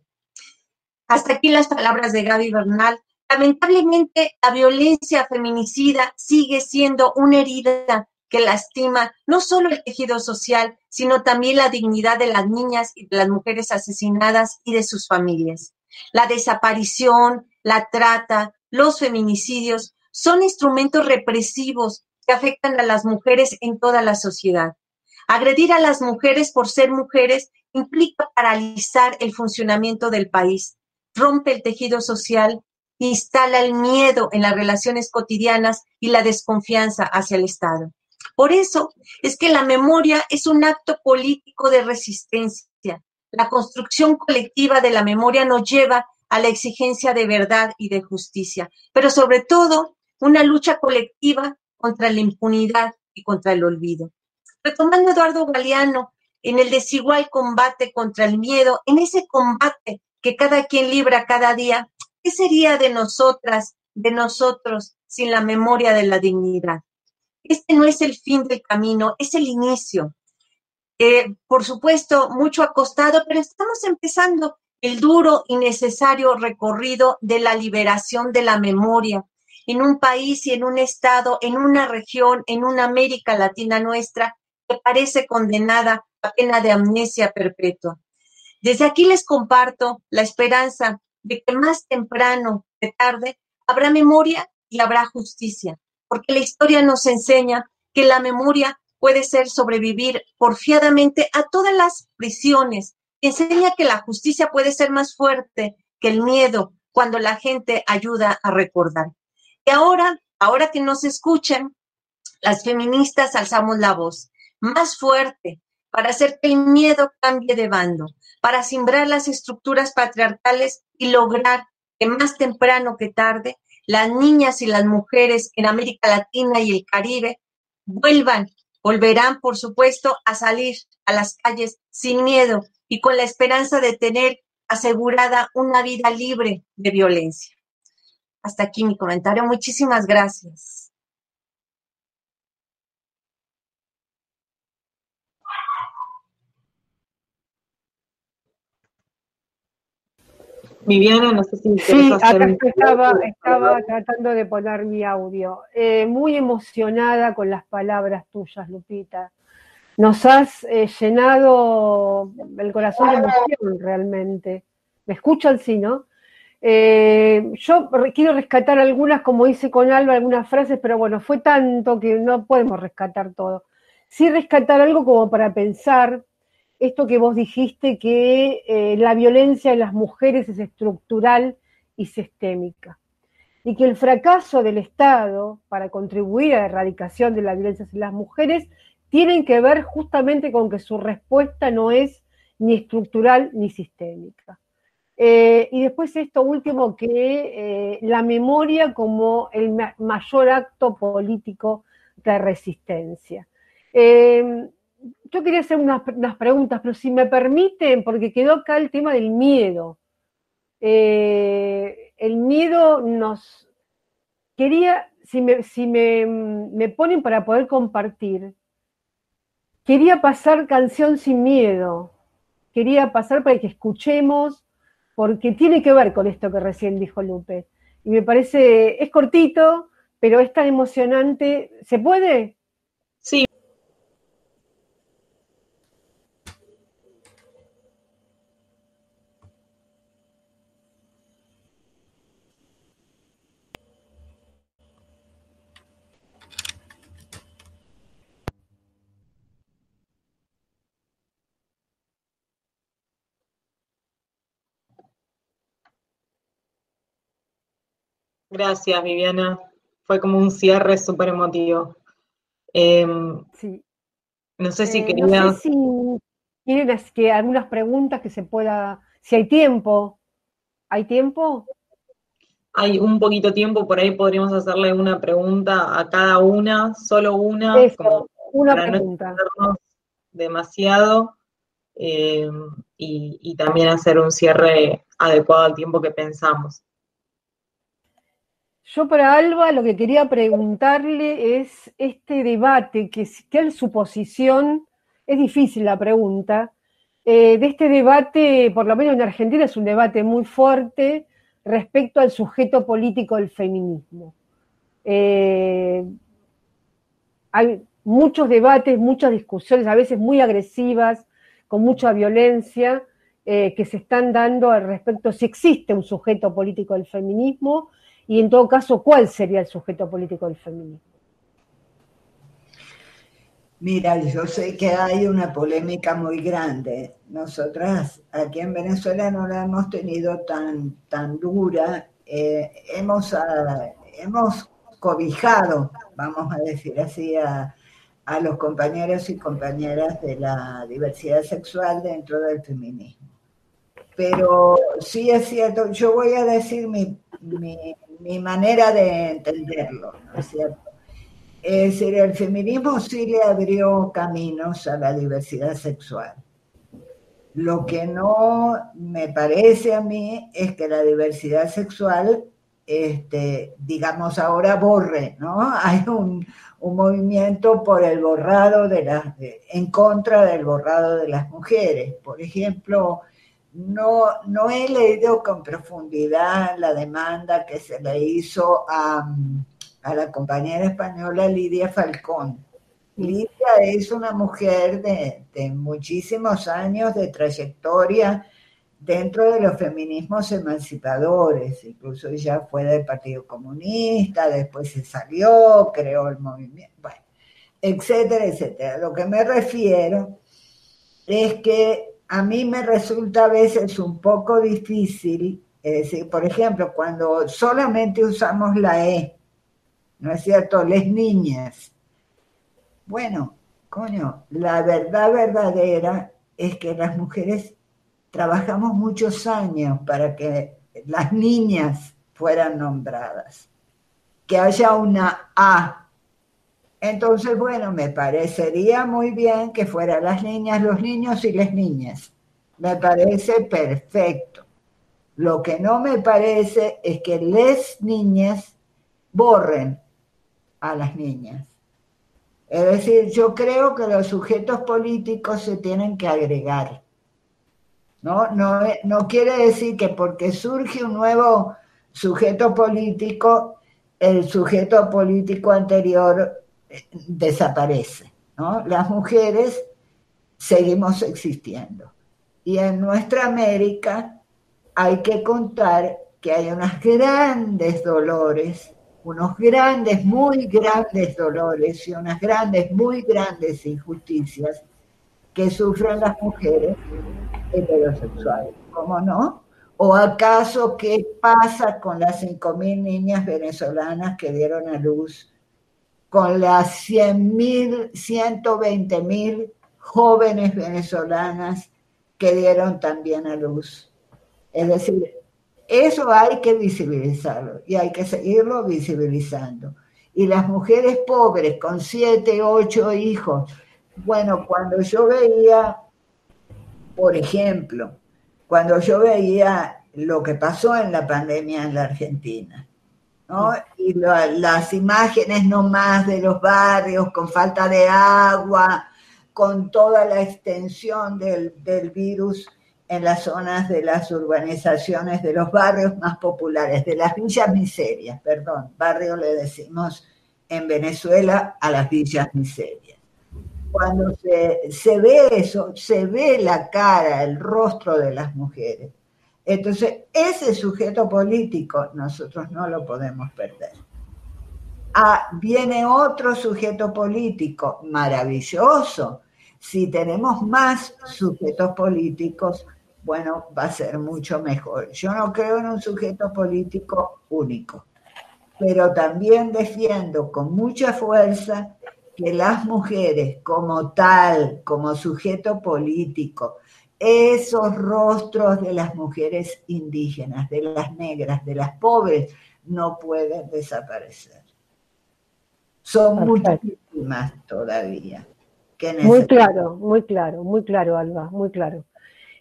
Hasta aquí las palabras de Gaby Bernal. Lamentablemente, la violencia feminicida sigue siendo una herida que lastima no solo el tejido social, sino también la dignidad de las niñas y de las mujeres asesinadas y de sus familias. La desaparición, la trata, los feminicidios son instrumentos represivos que afectan a las mujeres en toda la sociedad. Agredir a las mujeres por ser mujeres implica paralizar el funcionamiento del país, rompe el tejido social, instala el miedo en las relaciones cotidianas y la desconfianza hacia el Estado. Por eso es que la memoria es un acto político de resistencia. La construcción colectiva de la memoria nos lleva a la exigencia de verdad y de justicia, pero sobre todo una lucha colectiva contra la impunidad y contra el olvido. Retomando a Eduardo Galeano, en el desigual combate contra el miedo, en ese combate que cada quien libra cada día, ¿qué sería de nosotras, de nosotros, sin la memoria de la dignidad? Este no es el fin del camino, es el inicio. Por supuesto, mucho ha costado, pero estamos empezando el duro y necesario recorrido de la liberación de la memoria en un país y en un estado, en una región, en una América Latina nuestra que parece condenada a pena de amnesia perpetua. Desde aquí les comparto la esperanza de que más temprano que tarde habrá memoria y habrá justicia, porque la historia nos enseña que la memoria puede ser sobrevivir porfiadamente a todas las prisiones, y enseña que la justicia puede ser más fuerte que el miedo cuando la gente ayuda a recordar. Y ahora que nos escuchan, las feministas alzamos la voz más fuerte para hacer que el miedo cambie de bando, para simbrar las estructuras patriarcales y lograr que más temprano que tarde las niñas y las mujeres en América Latina y el Caribe volverán, por supuesto, a salir a las calles sin miedo y con la esperanza de tener asegurada una vida libre de violencia. Hasta aquí mi comentario. Muchísimas gracias. Viviana, no sé si Sí, hacer acá estaba tratando de poner mi audio. Muy emocionada con las palabras tuyas, Lupita. Nos has llenado el corazón de emoción realmente. ¿Me escuchan? Sí, ¿no? Yo quiero rescatar algunas, como hice con Alba, algunas frases, pero bueno, fue tanto que no podemos rescatar todo. Sí rescatar algo como para pensar esto que vos dijiste, que la violencia en las mujeres es estructural y sistémica, y que el fracaso del Estado para contribuir a la erradicación de la violencia en las mujeres tienen que ver justamente con que su respuesta no es ni estructural ni sistémica. Y después esto último, que la memoria como el mayor acto político de resistencia. Yo quería hacer unas preguntas, pero si me permiten, porque quedó acá el tema del miedo. El miedo nos... si me ponen para poder compartir, quería pasar Canción sin Miedo, quería pasar para que escuchemos, porque tiene que ver con esto que recién dijo Lupe. Y me parece, es cortito, pero es tan emocionante. ¿Se puede? Sí. Gracias, Viviana. Fue como un cierre súper emotivo. Sí. No sé si No sé si tienen algunas preguntas que se pueda... Si hay tiempo. ¿Hay tiempo? Hay un poquito tiempo, por ahí podríamos hacerle una pregunta a cada una, solo una, Eso. como una para no pregunta. extendernos demasiado y también hacer un cierre adecuado al tiempo que pensamos. Yo para Alba lo que quería preguntarle es este debate, que es su posición, es difícil la pregunta, de este debate, por lo menos en Argentina es un debate muy fuerte respecto al sujeto político del feminismo. Hay muchos debates, muchas discusiones, a veces muy agresivas, con mucha violencia, que se están dando al respecto si existe un sujeto político del feminismo y en todo caso, ¿cuál sería el sujeto político del feminismo? Mira, yo sé que hay una polémica muy grande. Nosotras aquí en Venezuela no la hemos tenido tan dura. Hemos cobijado, vamos a decir así, a los compañeros y compañeras de la diversidad sexual dentro del feminismo. Pero sí es cierto, yo voy a decir mi manera de entenderlo, ¿no es cierto? Es decir, el feminismo sí le abrió caminos a la diversidad sexual. Lo que no me parece a mí es que la diversidad sexual, digamos, ahora borre, ¿no? Hay un movimiento por el borrado en contra del borrado de las mujeres. Por ejemplo, no he leído con profundidad la demanda que se le hizo a la compañera española Lidia Falcón. Lidia es una mujer de muchísimos años de trayectoria dentro de los feminismos emancipadores. Incluso ella fue del Partido Comunista, después se salió, creó el movimiento, bueno, etcétera, etcétera. Lo que me refiero es que a mí me resulta a veces un poco difícil, es decir, por ejemplo, cuando solamente usamos la E, ¿no es cierto? Les niñas. Bueno, coño, la verdad verdadera es que las mujeres trabajamos muchos años para que las niñas fueran nombradas, que haya una A. Entonces, bueno, me parecería muy bien que fueran las niñas, los niños y las niñas. Me parece perfecto. Lo que no me parece es que les niñas borren a las niñas. Es decir, yo creo que los sujetos políticos se tienen que agregar. No quiere decir que porque surge un nuevo sujeto político, el sujeto político anterior desaparece, ¿no? Las mujeres seguimos existiendo. Y en nuestra América hay que contar que hay unos grandes dolores, unos grandes, muy grandes dolores y unas grandes, muy grandes injusticias que sufren las mujeres heterosexuales. ¿Cómo no? ¿O acaso qué pasa con las 5.000 niñas venezolanas que dieron a luz, con las 100.000, 120.000 jóvenes venezolanas que dieron también a luz? Es decir, eso hay que visibilizarlo y hay que seguirlo visibilizando. Y las mujeres pobres con 7, 8 hijos, bueno, cuando yo veía, por ejemplo, cuando yo veía lo que pasó en la pandemia en la Argentina, ¿no? Y las imágenes nomás de los barrios con falta de agua, con toda la extensión del virus en las zonas de las urbanizaciones, de los barrios más populares, de las villas miserias, perdón, barrio le decimos en Venezuela a las villas miserias. Cuando se ve eso, se ve la cara, el rostro de las mujeres. Entonces, ese sujeto político nosotros no lo podemos perder. Viene otro sujeto político maravilloso. Si tenemos más sujetos políticos, bueno, va a ser mucho mejor. Yo no creo en un sujeto político único, pero también defiendo con mucha fuerza que las mujeres como tal, como sujeto político, esos rostros de las mujeres indígenas, de las negras, de las pobres, no pueden desaparecer. Son Perfecto. muchísimas todavía. Muy claro, Alba, muy claro.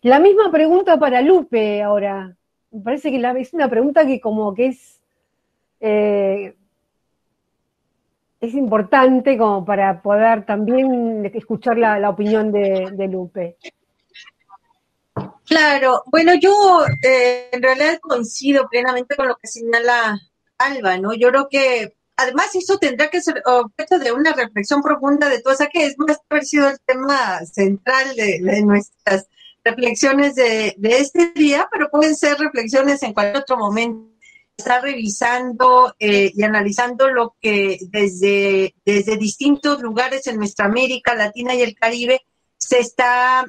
La misma pregunta para Lupe ahora. Me parece que es una pregunta que como que es importante como para poder también escuchar la opinión de Lupe. Claro, bueno, yo en realidad coincido plenamente con lo que señala Alba, ¿no? Yo creo que además eso tendrá que ser objeto de una reflexión profunda de todo, o sea que es más parecido el tema central de nuestras reflexiones de este día, pero pueden ser reflexiones en cualquier otro momento. Está revisando y analizando lo que desde distintos lugares en nuestra América Latina y el Caribe se está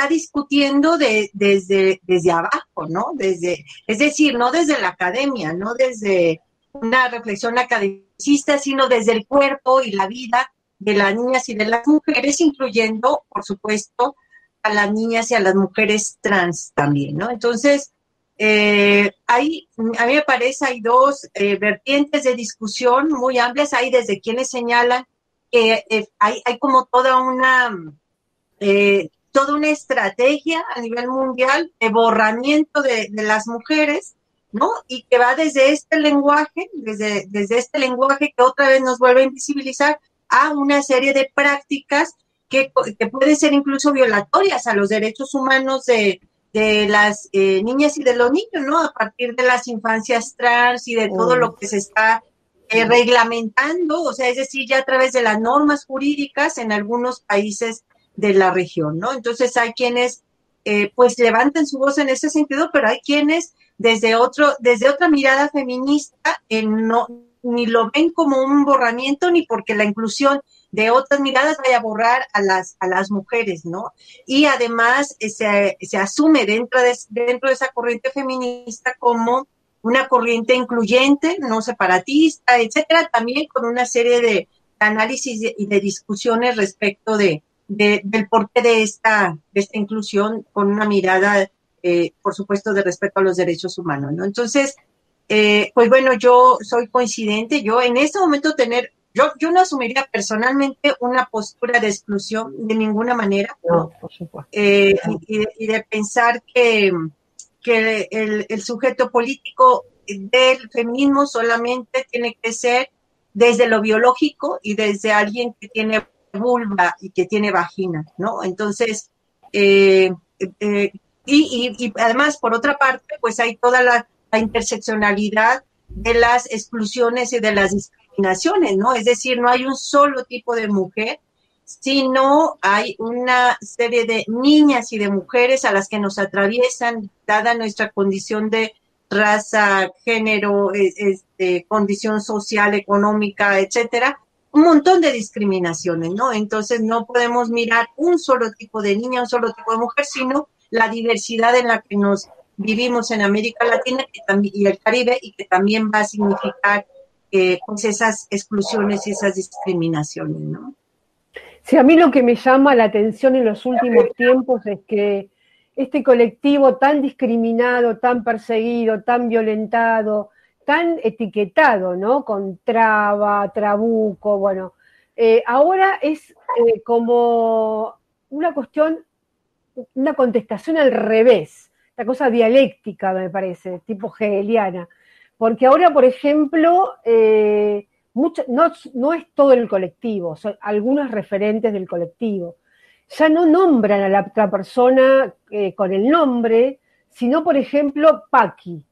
discutiendo desde abajo, ¿no? Es decir, no desde la academia, no desde una reflexión academicista, sino desde el cuerpo y la vida de las niñas y de las mujeres, incluyendo, por supuesto, a las niñas y a las mujeres trans también, ¿no? Entonces, a mí me parece, hay dos vertientes de discusión muy amplias, hay desde quienes señalan que hay como toda una estrategia a nivel mundial de borramiento de las mujeres, ¿no? Y que va desde este lenguaje, desde este lenguaje que otra vez nos vuelve a invisibilizar a una serie de prácticas que pueden ser incluso violatorias a los derechos humanos de las niñas y de los niños, ¿no? A partir de las infancias trans y de todo lo que se está reglamentando, o sea, es decir, ya a través de las normas jurídicas en algunos países de la región, ¿no? Entonces hay quienes pues levantan su voz en ese sentido, pero hay quienes desde otra mirada feminista no, ni lo ven como un borramiento ni porque la inclusión de otras miradas vaya a borrar a las mujeres, ¿no? Y además se asume dentro de esa corriente feminista como una corriente incluyente, no separatista, etcétera, también con una serie de análisis y de discusiones respecto del porqué de esta inclusión con una mirada, por supuesto, de respeto a los derechos humanos, ¿no? Entonces, pues bueno, yo soy coincidente, yo en este momento yo no asumiría personalmente una postura de exclusión de ninguna manera, ¿no? No, por supuesto. Y de pensar que el sujeto político del feminismo solamente tiene que ser desde lo biológico y desde alguien que tiene vulva y que tiene vagina, ¿no? Entonces, y además, por otra parte, pues hay toda la interseccionalidad de las exclusiones y de las discriminaciones, ¿no? Es decir, no hay un solo tipo de mujer, sino hay una serie de niñas y de mujeres a las que nos atraviesan, dada nuestra condición de raza, género, condición social, económica, etcétera, un montón de discriminaciones, ¿no? Entonces no podemos mirar un solo tipo de niña, un solo tipo de mujer, sino la diversidad en la que nos vivimos en América Latina y el Caribe, y que también va a significar pues esas exclusiones y esas discriminaciones, ¿no? Sí, a mí lo que me llama la atención en los últimos tiempos es que este colectivo tan discriminado, tan perseguido, tan violentado, tan etiquetado, ¿no? Con traba, trabuco, bueno, ahora es como una cuestión, una contestación al revés, la cosa dialéctica me parece, tipo hegeliana, porque ahora, por ejemplo, no es todo el colectivo, son algunos referentes del colectivo. Ya no nombran a la otra persona con el nombre, sino, por ejemplo, Paqui.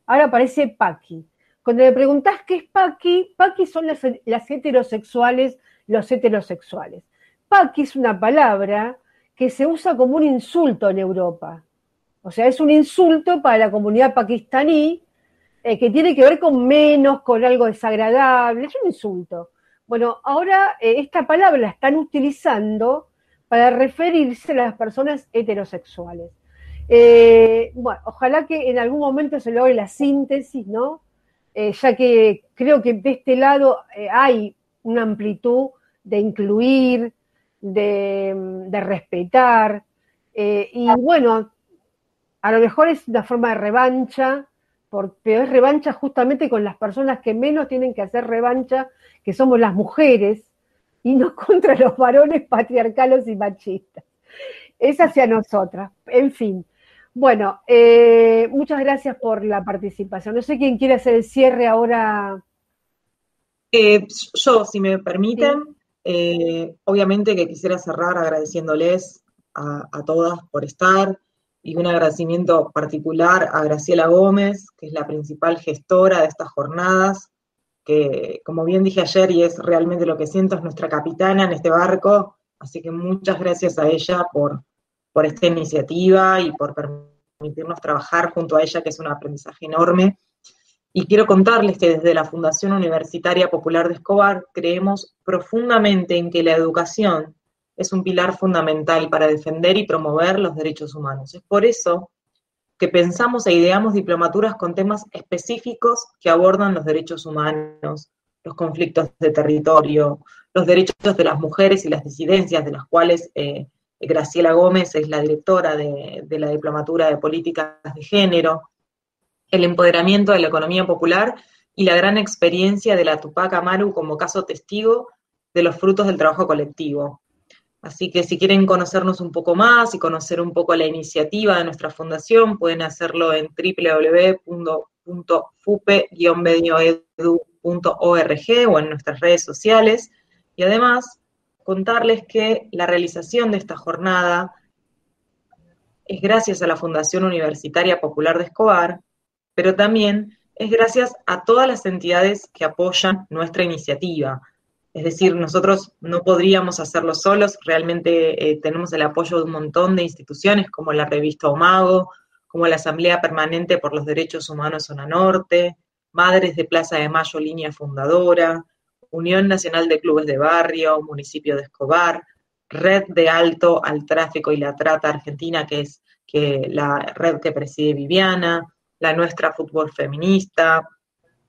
Ahora aparece Paqui. Cuando le preguntás qué es Paqui, Paqui son las heterosexuales, los heterosexuales. Paqui es una palabra que se usa como un insulto en Europa. O sea, es un insulto para la comunidad pakistaní, que tiene que ver con menos, con algo desagradable, es un insulto. Bueno, ahora esta palabra la están utilizando para referirse a las personas heterosexuales. Bueno, ojalá que en algún momento se logre la síntesis, ¿no? Ya que creo que de este lado hay una amplitud de incluir, de respetar, y bueno, a lo mejor es una forma de revancha, pero es revancha justamente con las personas que menos tienen que hacer revancha, que somos las mujeres, y no contra los varones patriarcales y machistas. Es hacia nosotras, en fin. Bueno, muchas gracias por la participación. No sé quién quiere hacer el cierre ahora. Yo, si me permiten, obviamente que quisiera cerrar agradeciéndoles a todas por estar, y un agradecimiento particular a Graciela Gómez, que es la principal gestora de estas jornadas, que, como bien dije ayer, y es realmente lo que siento, es nuestra capitana en este barco, así que muchas gracias a ella por esta iniciativa y por permitirnos trabajar junto a ella, que es un aprendizaje enorme. Y quiero contarles que desde la Fundación Universitaria Popular de Escobar creemos profundamente en que la educación es un pilar fundamental para defender y promover los derechos humanos. Es por eso que pensamos e ideamos diplomaturas con temas específicos que abordan los derechos humanos, los conflictos de territorio, los derechos de las mujeres y las disidencias, de las cuales Graciela Gómez es la directora de la Diplomatura de Políticas de Género, el empoderamiento de la economía popular y la gran experiencia de la Tupac Amaru como caso testigo de los frutos del trabajo colectivo. Así que si quieren conocernos un poco más y conocer un poco la iniciativa de nuestra fundación, pueden hacerlo en www.fupe-medioedu.org o en nuestras redes sociales. Y además, contarles que la realización de esta jornada es gracias a la Fundación Universitaria Popular de Escobar, pero también es gracias a todas las entidades que apoyan nuestra iniciativa. Es decir, nosotros no podríamos hacerlo solos, realmente tenemos el apoyo de un montón de instituciones como la revista Omago, como la Asamblea Permanente por los Derechos Humanos Zona Norte, Madres de Plaza de Mayo Línea Fundadora, Unión Nacional de Clubes de Barrio, Municipio de Escobar, Red de Alto al Tráfico y la Trata Argentina, que es la red que preside Viviana, la Nuestra Fútbol Feminista,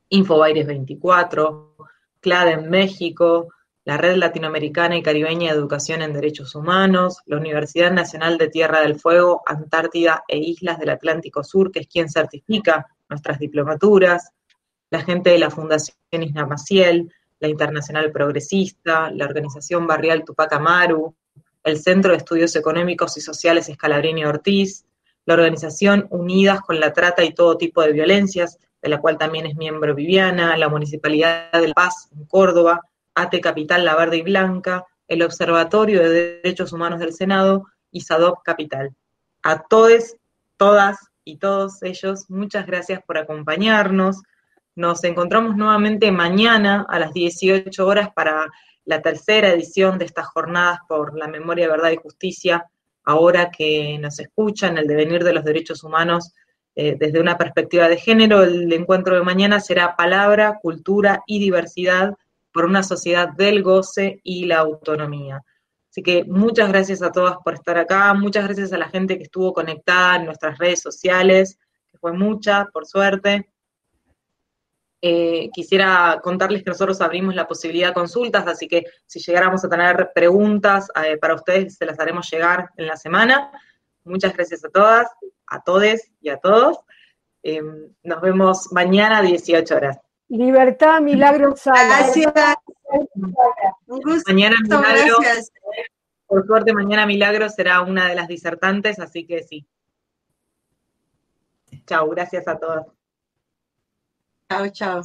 Infobaires 24, CLAD en México, la Red Latinoamericana y Caribeña de Educación en Derechos Humanos, la Universidad Nacional de Tierra del Fuego, Antártida e Islas del Atlántico Sur, que es quien certifica nuestras diplomaturas, la gente de la Fundación Isla Maciel, la Internacional Progresista, la Organización Barrial Tupac Amaru, el Centro de Estudios Económicos y Sociales Scalabrini Ortiz, la Organización Unidas con la Trata y Todo Tipo de Violencias, de la cual también es miembro Viviana, la Municipalidad de La Paz en Córdoba, ATE Capital La Verde y Blanca, el Observatorio de Derechos Humanos del Senado y SADOP Capital. A todos, todas y todos ellos, muchas gracias por acompañarnos. Nos encontramos nuevamente mañana a las 18 horas para la tercera edición de estas jornadas por la memoria, verdad y justicia, ahora que nos escuchan, el devenir de los derechos humanos desde una perspectiva de género. El encuentro de mañana será Palabra, Cultura y Diversidad por una sociedad del goce y la autonomía. Así que muchas gracias a todas por estar acá, muchas gracias a la gente que estuvo conectada en nuestras redes sociales, que fue mucha, por suerte. Quisiera contarles que nosotros abrimos la posibilidad de consultas, así que si llegáramos a tener preguntas para ustedes, se las haremos llegar en la semana. Muchas gracias a todas, a todes y a todos. Nos vemos mañana a 18 horas. Libertad, Milagro Sala. Gracias. Un gusto. Mañana Milagro, gracias. por suerte mañana Milagro será una de las disertantes, así que sí. Chau, gracias a todos. Chao, chao.